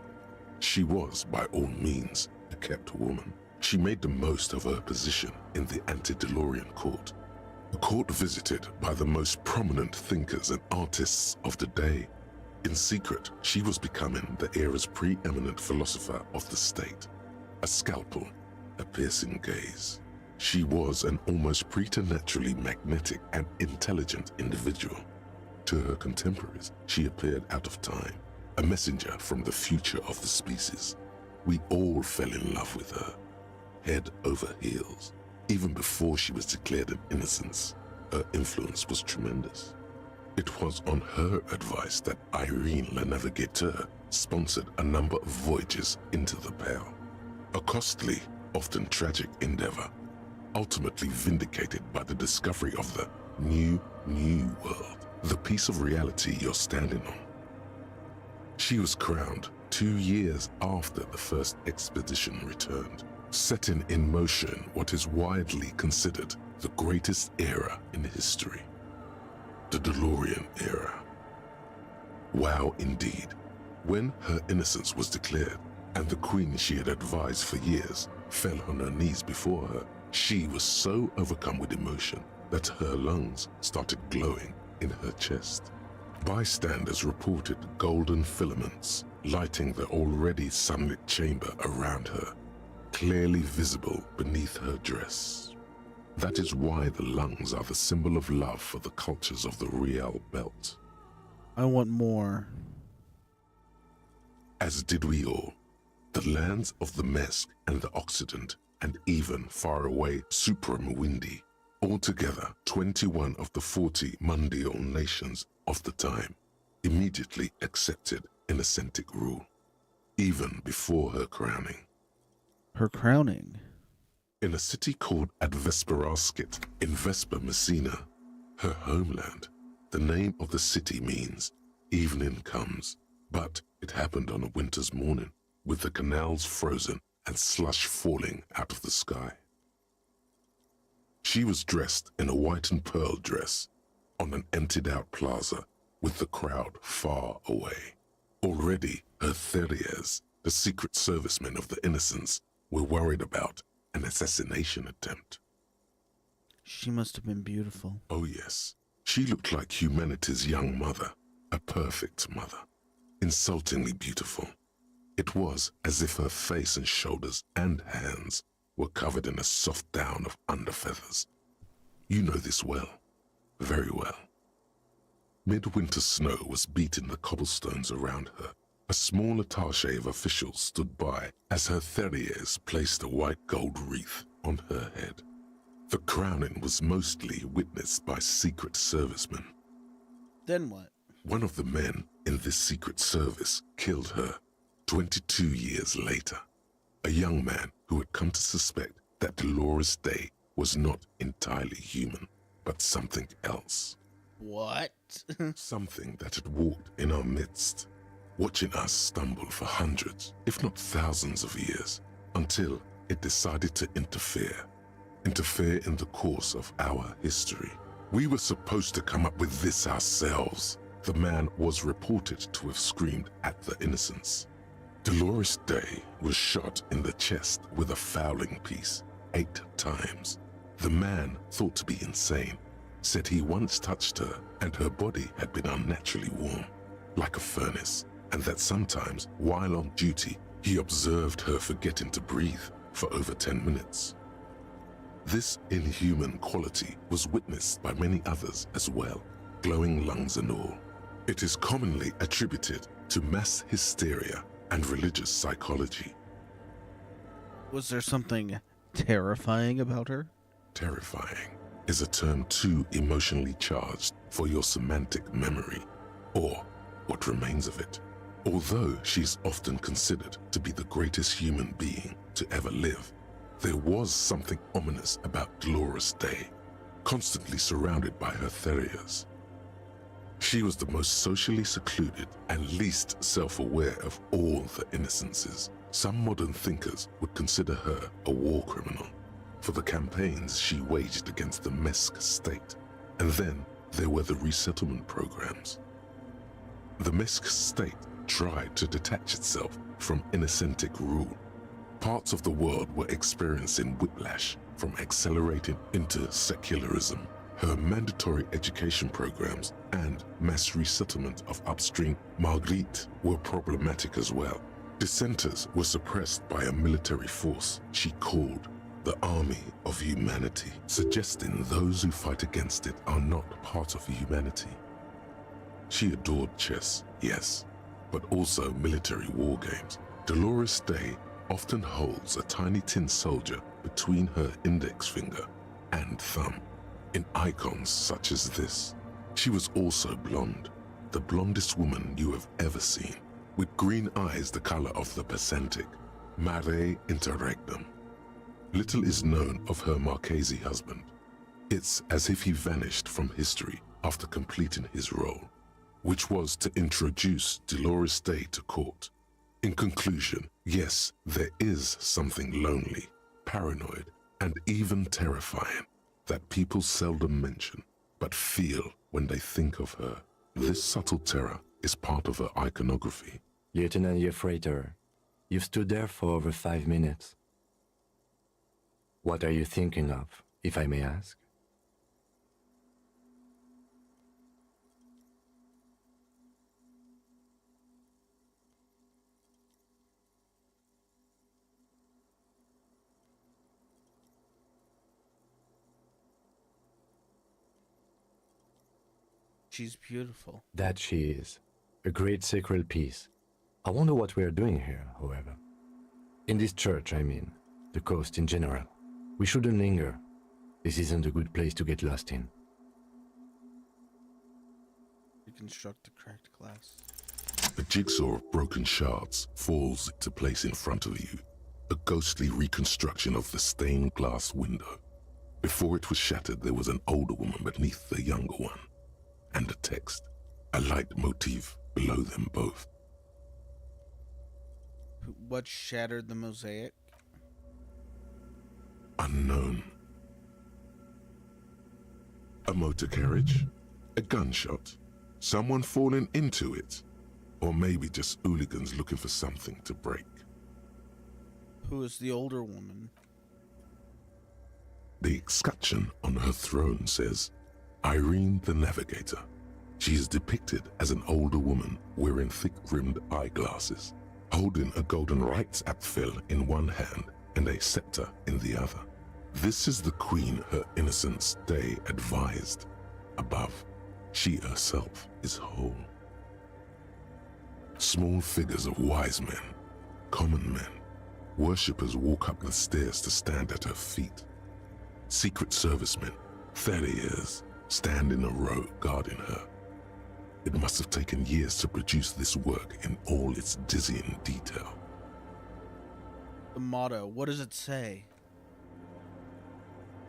She was, by all means, a kept woman. She made the most of her position in the antediluvian court, a court visited by the most prominent thinkers and artists of the day. In secret, she was becoming the era's preeminent philosopher of the state. A scalpel, a piercing gaze. She was an almost preternaturally magnetic and intelligent individual. To her contemporaries, she appeared out of time, a messenger from the future of the species. We all fell in love with her, head over heels. Even before she was declared an innocence, her influence was tremendous. It was on her advice that Irene La Navigateur sponsored a number of voyages into the Pale. A costly, often tragic endeavor, ultimately vindicated by the discovery of the new world, the piece of reality you're standing on. She was crowned 2 years after the first expedition returned, setting in motion what is widely considered the greatest era in history. The DeLorean era. Wow, indeed. When her innocence was declared, and the queen she had advised for years fell on her knees before her, she was so overcome with emotion that her lungs started glowing in her chest. Bystanders reported golden filaments lighting the already sunlit chamber around her, clearly visible beneath her dress. That is why the lungs are the symbol of love for the cultures of the Riel Belt. I want more. As did we all. The lands of the Mesk and the Occident, and even far away Supramwindi, altogether 21 of the 40 Mundial nations of the time, immediately accepted Innocentic rule, even before her crowning. Her crowning? In a city called Advesperaskit in Vesper Messina, her homeland, the name of the city means evening comes, but it happened on a winter's morning with the canals frozen and slush falling out of the sky. She was dressed in a white and pearl dress on an emptied-out plaza with the crowd far away. Already her Theriers, the secret servicemen of the Innocents, were worried about an assassination attempt. She must have been beautiful. Oh yes, she looked like humanity's young mother, a perfect mother, insultingly beautiful. It was as if her face and shoulders and hands were covered in a soft down of underfeathers. You know this well, very well. Midwinter snow was beating the cobblestones around her. A small attaché of officials stood by as her Theriers placed a white gold wreath on her head. The crowning was mostly witnessed by Secret Servicemen. Then what? One of the men in this Secret Service killed her 22 years later. A young man who had come to suspect that Dolores Day was not entirely human, but something else. What? Something that had walked in our midst, watching us stumble for hundreds, if not thousands of years, until it decided to interfere in the course of our history. We were supposed to come up with this ourselves. The man was reported to have screamed at the Innocents. Dolores Day was shot in the chest with a fowling piece 8 times. The man, thought to be insane, said he once touched her and her body had been unnaturally warm, like a furnace, and that sometimes, while on duty, he observed her forgetting to breathe for over 10 minutes. This inhuman quality was witnessed by many others as well, glowing lungs and all. It is commonly attributed to mass hysteria and religious psychology. Was there something terrifying about her? Terrifying is a term too emotionally charged for your semantic memory, or what remains of it. Although she's often considered to be the greatest human being to ever live, There was something ominous about Dolores Day, constantly surrounded by her Therias. She was the most socially secluded and least self-aware of all the Innocences. Some modern thinkers would consider her a war criminal for the campaigns she waged against the Mesk state. And then there were the resettlement programs. The Mesk state tried to detach itself from Innocentic rule. Parts of the world were experiencing whiplash from accelerated into secularism. Her mandatory education programs and mass resettlement of upstream Marguerite were problematic as well. Dissenters were suppressed by a military force she called the Army of Humanity, suggesting those who fight against it are not part of humanity. She adored chess, yes, but also military war games. Dolores Day often holds a tiny tin soldier between her index finger and thumb. In icons such as this, she was also blonde, the blondest woman you have ever seen, with green eyes the color of the Pacentic, mare interregnum. Little is known of her Marchese husband. It's as if he vanished from history after completing his role, which was to introduce Dolores Day to court. In conclusion, yes, there is something lonely, paranoid, and even terrifying that people seldom mention, but feel when they think of her. This subtle terror is part of her iconography. Lieutenant Yefreiter, you've stood there for over 5 minutes. What are you thinking of, if I may ask? She's beautiful. That she is. A great sacred piece. I wonder what we are doing here, however. In this church, I mean. The coast in general. We shouldn't linger. This isn't a good place to get lost in. Reconstruct the cracked glass. A jigsaw of broken shards falls into place in front of you. A ghostly reconstruction of the stained glass window. Before it was shattered, there was an older woman beneath the younger one. And a text, a light motif below them both. What shattered the mosaic? Unknown. A motor carriage? A gunshot? Someone falling into it? Or maybe just hooligans looking for something to break? Who is the older woman? The escutcheon on her throne says, Irene the Navigator. She is depicted as an older woman wearing thick-rimmed eyeglasses, holding a golden rights apfel in one hand and a scepter in the other. This is the queen her Innocence Day advised. Above, she herself is whole. Small figures of wise men, common men, worshippers walk up the stairs to stand at her feet. Secret servicemen, Theriers, stand in a row guarding her. It must have taken years to produce this work in all its dizzying detail. The motto, what does it say?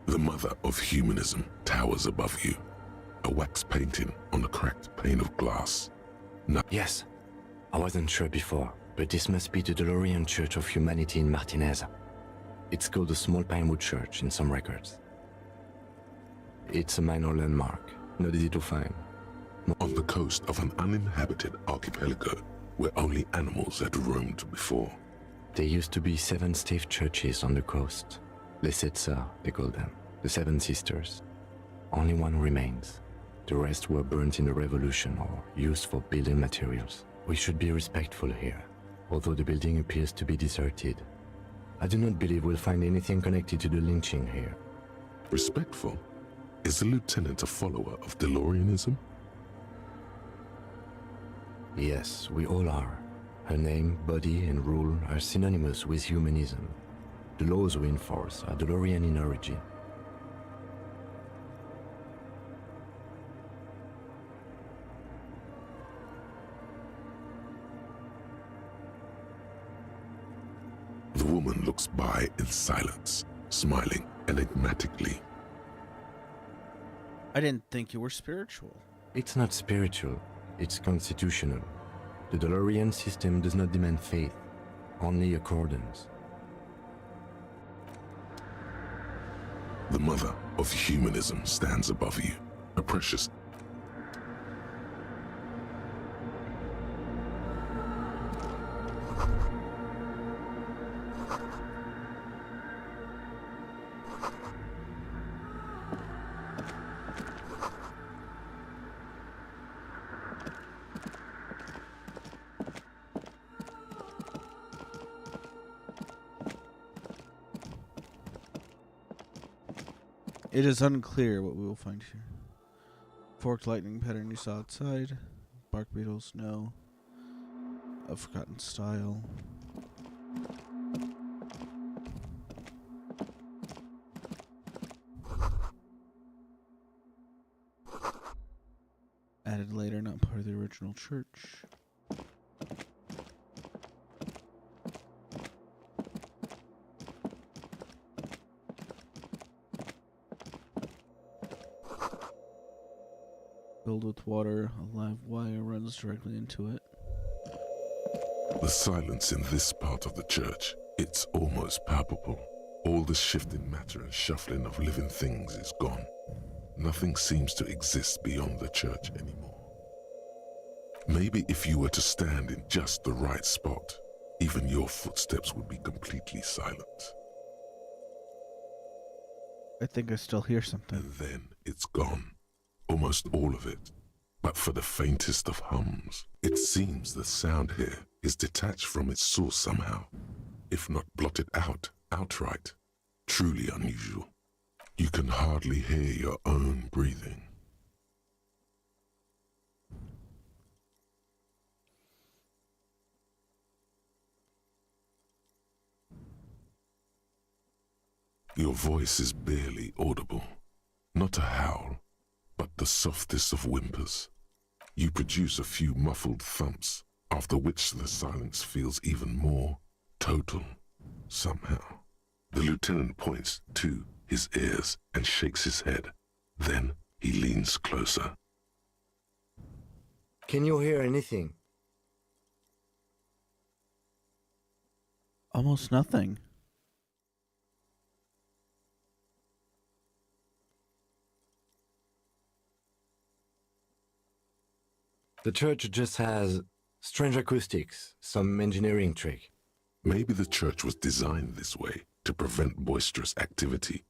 The mother of humanism towers above you, a wax painting on a cracked pane of glass. Yes, I wasn't sure before, but this must be the DeLorean Church of Humanity in Martinez. It's called the Small Pinewood Church in some records. It's a minor landmark, not easy to find. On the coast of an uninhabited archipelago where only animals had roamed before. There used to be 7 stave churches on the coast. Les Sept Sœurs, they call them, the 7 Sisters. Only one remains. The rest were burnt in the revolution or used for building materials. We should be respectful here, although the building appears to be deserted. I do not believe we'll find anything connected to the lynching here. Respectful? Is the lieutenant a follower of DeLoreanism? Yes, we all are. Her name, body, and rule are synonymous with humanism. The laws we enforce are DeLorean in origin. The woman looks by in silence, smiling enigmatically. I didn't think you were spiritual. It's not spiritual, it's constitutional. The DeLorean system does not demand faith, only accordance. The mother of humanism stands above you, a precious. It is unclear what we will find here. Forked lightning pattern you saw outside. Bark beetles, no. A forgotten style. Added later, not part of the original church. Filled with water, a live wire runs directly into it. The silence in this part of the church, it's almost palpable. All the shifting matter and shuffling of living things is gone. Nothing seems to exist beyond the church anymore. Maybe if you were to stand in just the right spot, even your footsteps would be completely silent. I think I still hear something. And then it's gone. Almost all of it. But for the faintest of hums, it seems the sound here is detached from its source somehow, if not blotted out outright. Truly unusual. You can hardly hear your own breathing. Your voice is barely audible. Not a howl, but the softest of whimpers. You produce a few muffled thumps, after which the silence feels even more total, somehow. The lieutenant points to his ears and shakes his head. Then he leans closer. Can you hear anything? Almost nothing. The church just has strange acoustics, some engineering trick. Maybe the church was designed this way to prevent boisterous activity,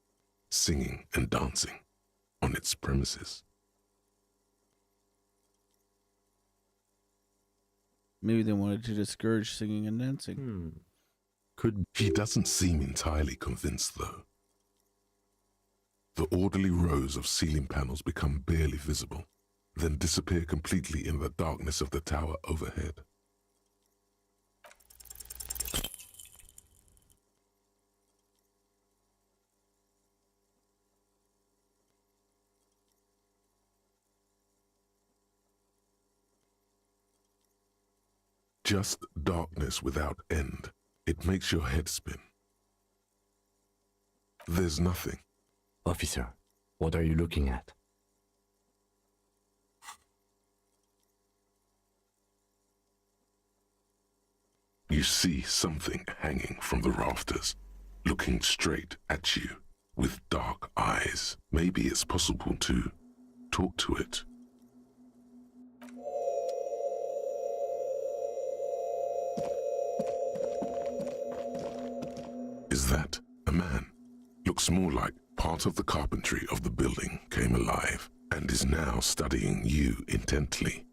singing and dancing on its premises. Maybe they wanted to discourage singing and dancing. He doesn't seem entirely convinced, though. The orderly rows of ceiling panels become barely visible, then disappear completely in the darkness of the tower overhead. Just darkness without end. It makes your head spin. There's nothing. Officer, what are you looking at? You see something hanging from the rafters, looking straight at you with dark eyes. Maybe it's possible to talk to it. Is that a man? Looks more like part of the carpentry of the building came alive and is now studying you intently.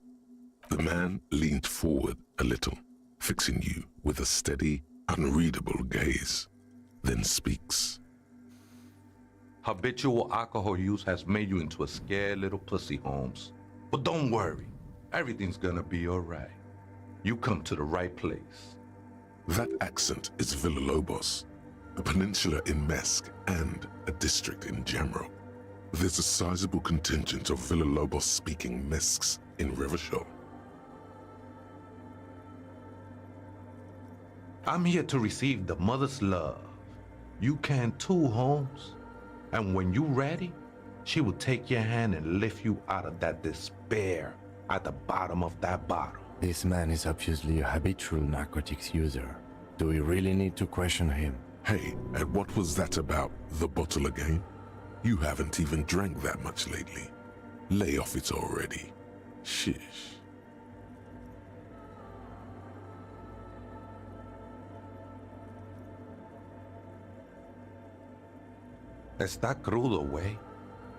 The man leaned forward a little, fixing you with a steady, unreadable gaze, then speaks. Habitual alcohol use has made you into a scared little pussy, Holmes. But don't worry, everything's gonna be all right. You come to the right place. That accent is Villalobos, a peninsula in Mesk and a district in Jamrock. There's a sizable contingent of Villalobos-speaking Mesks in Revachol. I'm here to receive the mother's love. You can too, Holmes. And when you're ready, she will take your hand and lift you out of that despair at the bottom of that bottle. This man is obviously a habitual narcotics user. Do we really need to question him? Hey, and what was that about the bottle again? You haven't even drank that much lately. Lay off it already. Shish. Está crudo, way.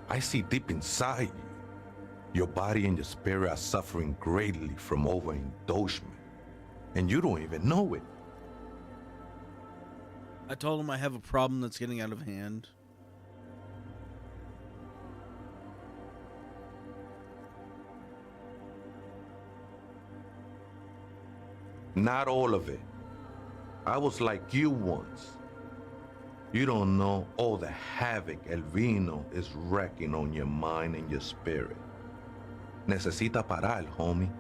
I see deep inside you. Your body and your spirit are suffering greatly from overindulgence. And you don't even know it. I told him I have a problem that's getting out of hand. Not all of it. I was like you once. You don't know all the havoc El Vino is wrecking on your mind and your spirit. Necesita parar, homie.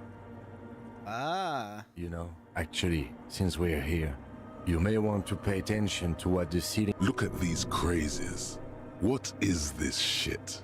Ah. You know, actually, since we're here, you may want to pay attention to what the ceiling... Look at these crazes. What is this shit?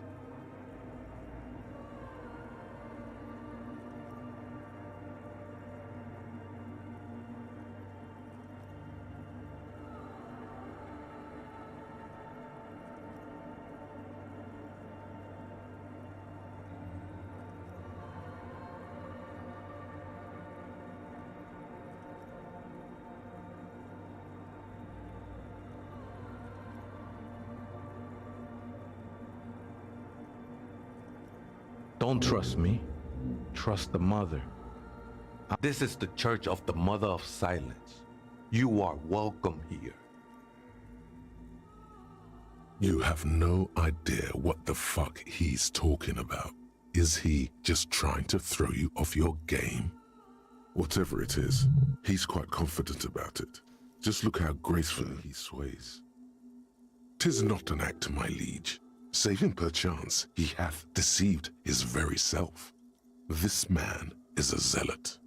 Don't trust me. Trust the mother. This is the Church of the Mother of Silence. You are welcome here. You have no idea what the fuck he's talking about. Is he just trying to throw you off your game? Whatever it is, he's quite confident about it. Just look how gracefully he sways. 'Tis not an act, my liege. Save him perchance, he hath deceived his very self. This man is a zealot.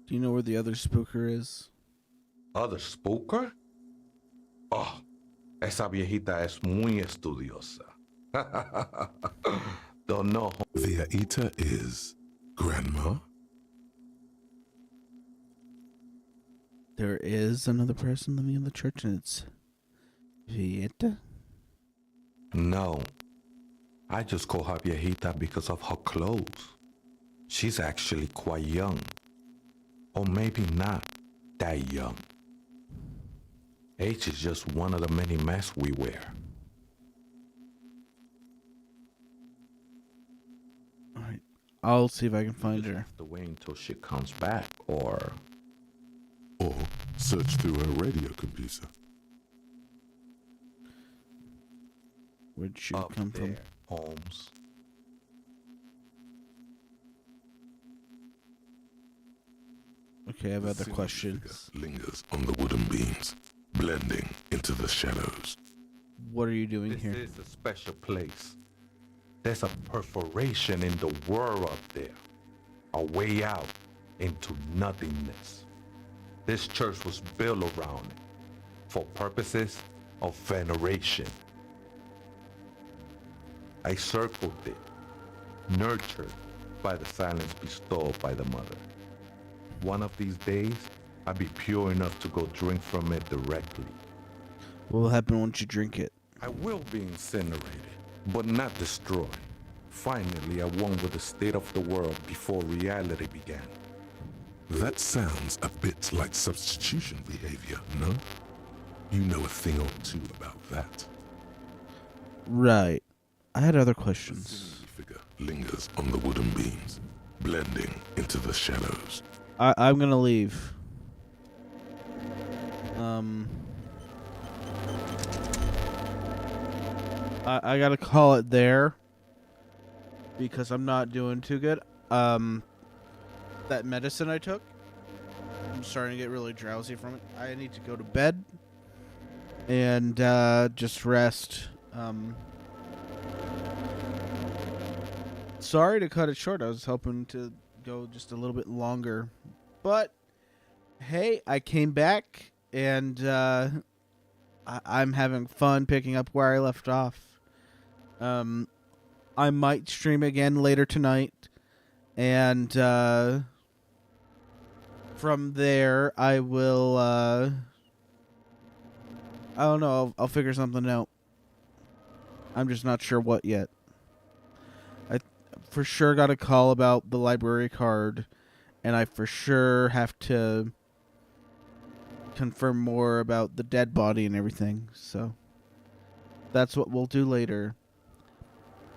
Do you know where the other spooker is? Other spooker? Oh, esa viejita es muy estudiosa. Don't know. The Aita is Grandma? There is another person living in the church, and it's Vieta? No. I just call her viejita because of her clothes. She's actually quite young. Or maybe not that young. Age is just one of the many masks we wear. Alright, I'll see if I can find her. Have to wait until she comes back, or search through her radio computer. Where'd she up come there, from? Holmes. Okay, I have other The questions. figure lingers on the wooden beams, blending into the shadows. What are you doing This here? is a special place. There's a perforation in the world up there. A way out into nothingness. This church was built around it for purposes of veneration. I circled it, nurtured by the silence bestowed by the mother. One of these days, I'll be pure enough to go drink from it directly. What will happen once you drink it? I will be incinerated, but not destroyed. Finally, I won with the state of the world before reality began. That sounds a bit like substitution behavior, no? You know a thing or two about that. Right. I had other The questions. sinewy figure lingers on the wooden beams, blending into the shadows. I'm gonna leave. I gotta call it there because I'm not doing too good. That medicine I took, I'm starting to get really drowsy from it. I need to go to bed and just rest. sorry to cut it short. I was hoping to go just a little bit longer. But, hey, I came back, and I'm having fun picking up where I left off. I might stream again later tonight, and from there, I will, I don't know, I'll figure something out. I'm just not sure what yet. I for sure got a call about the library card, and I for sure have to confirm more about the dead body and everything, so that's what we'll do later.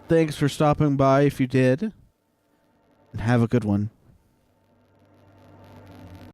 Thanks for stopping by if you did, and have a good one.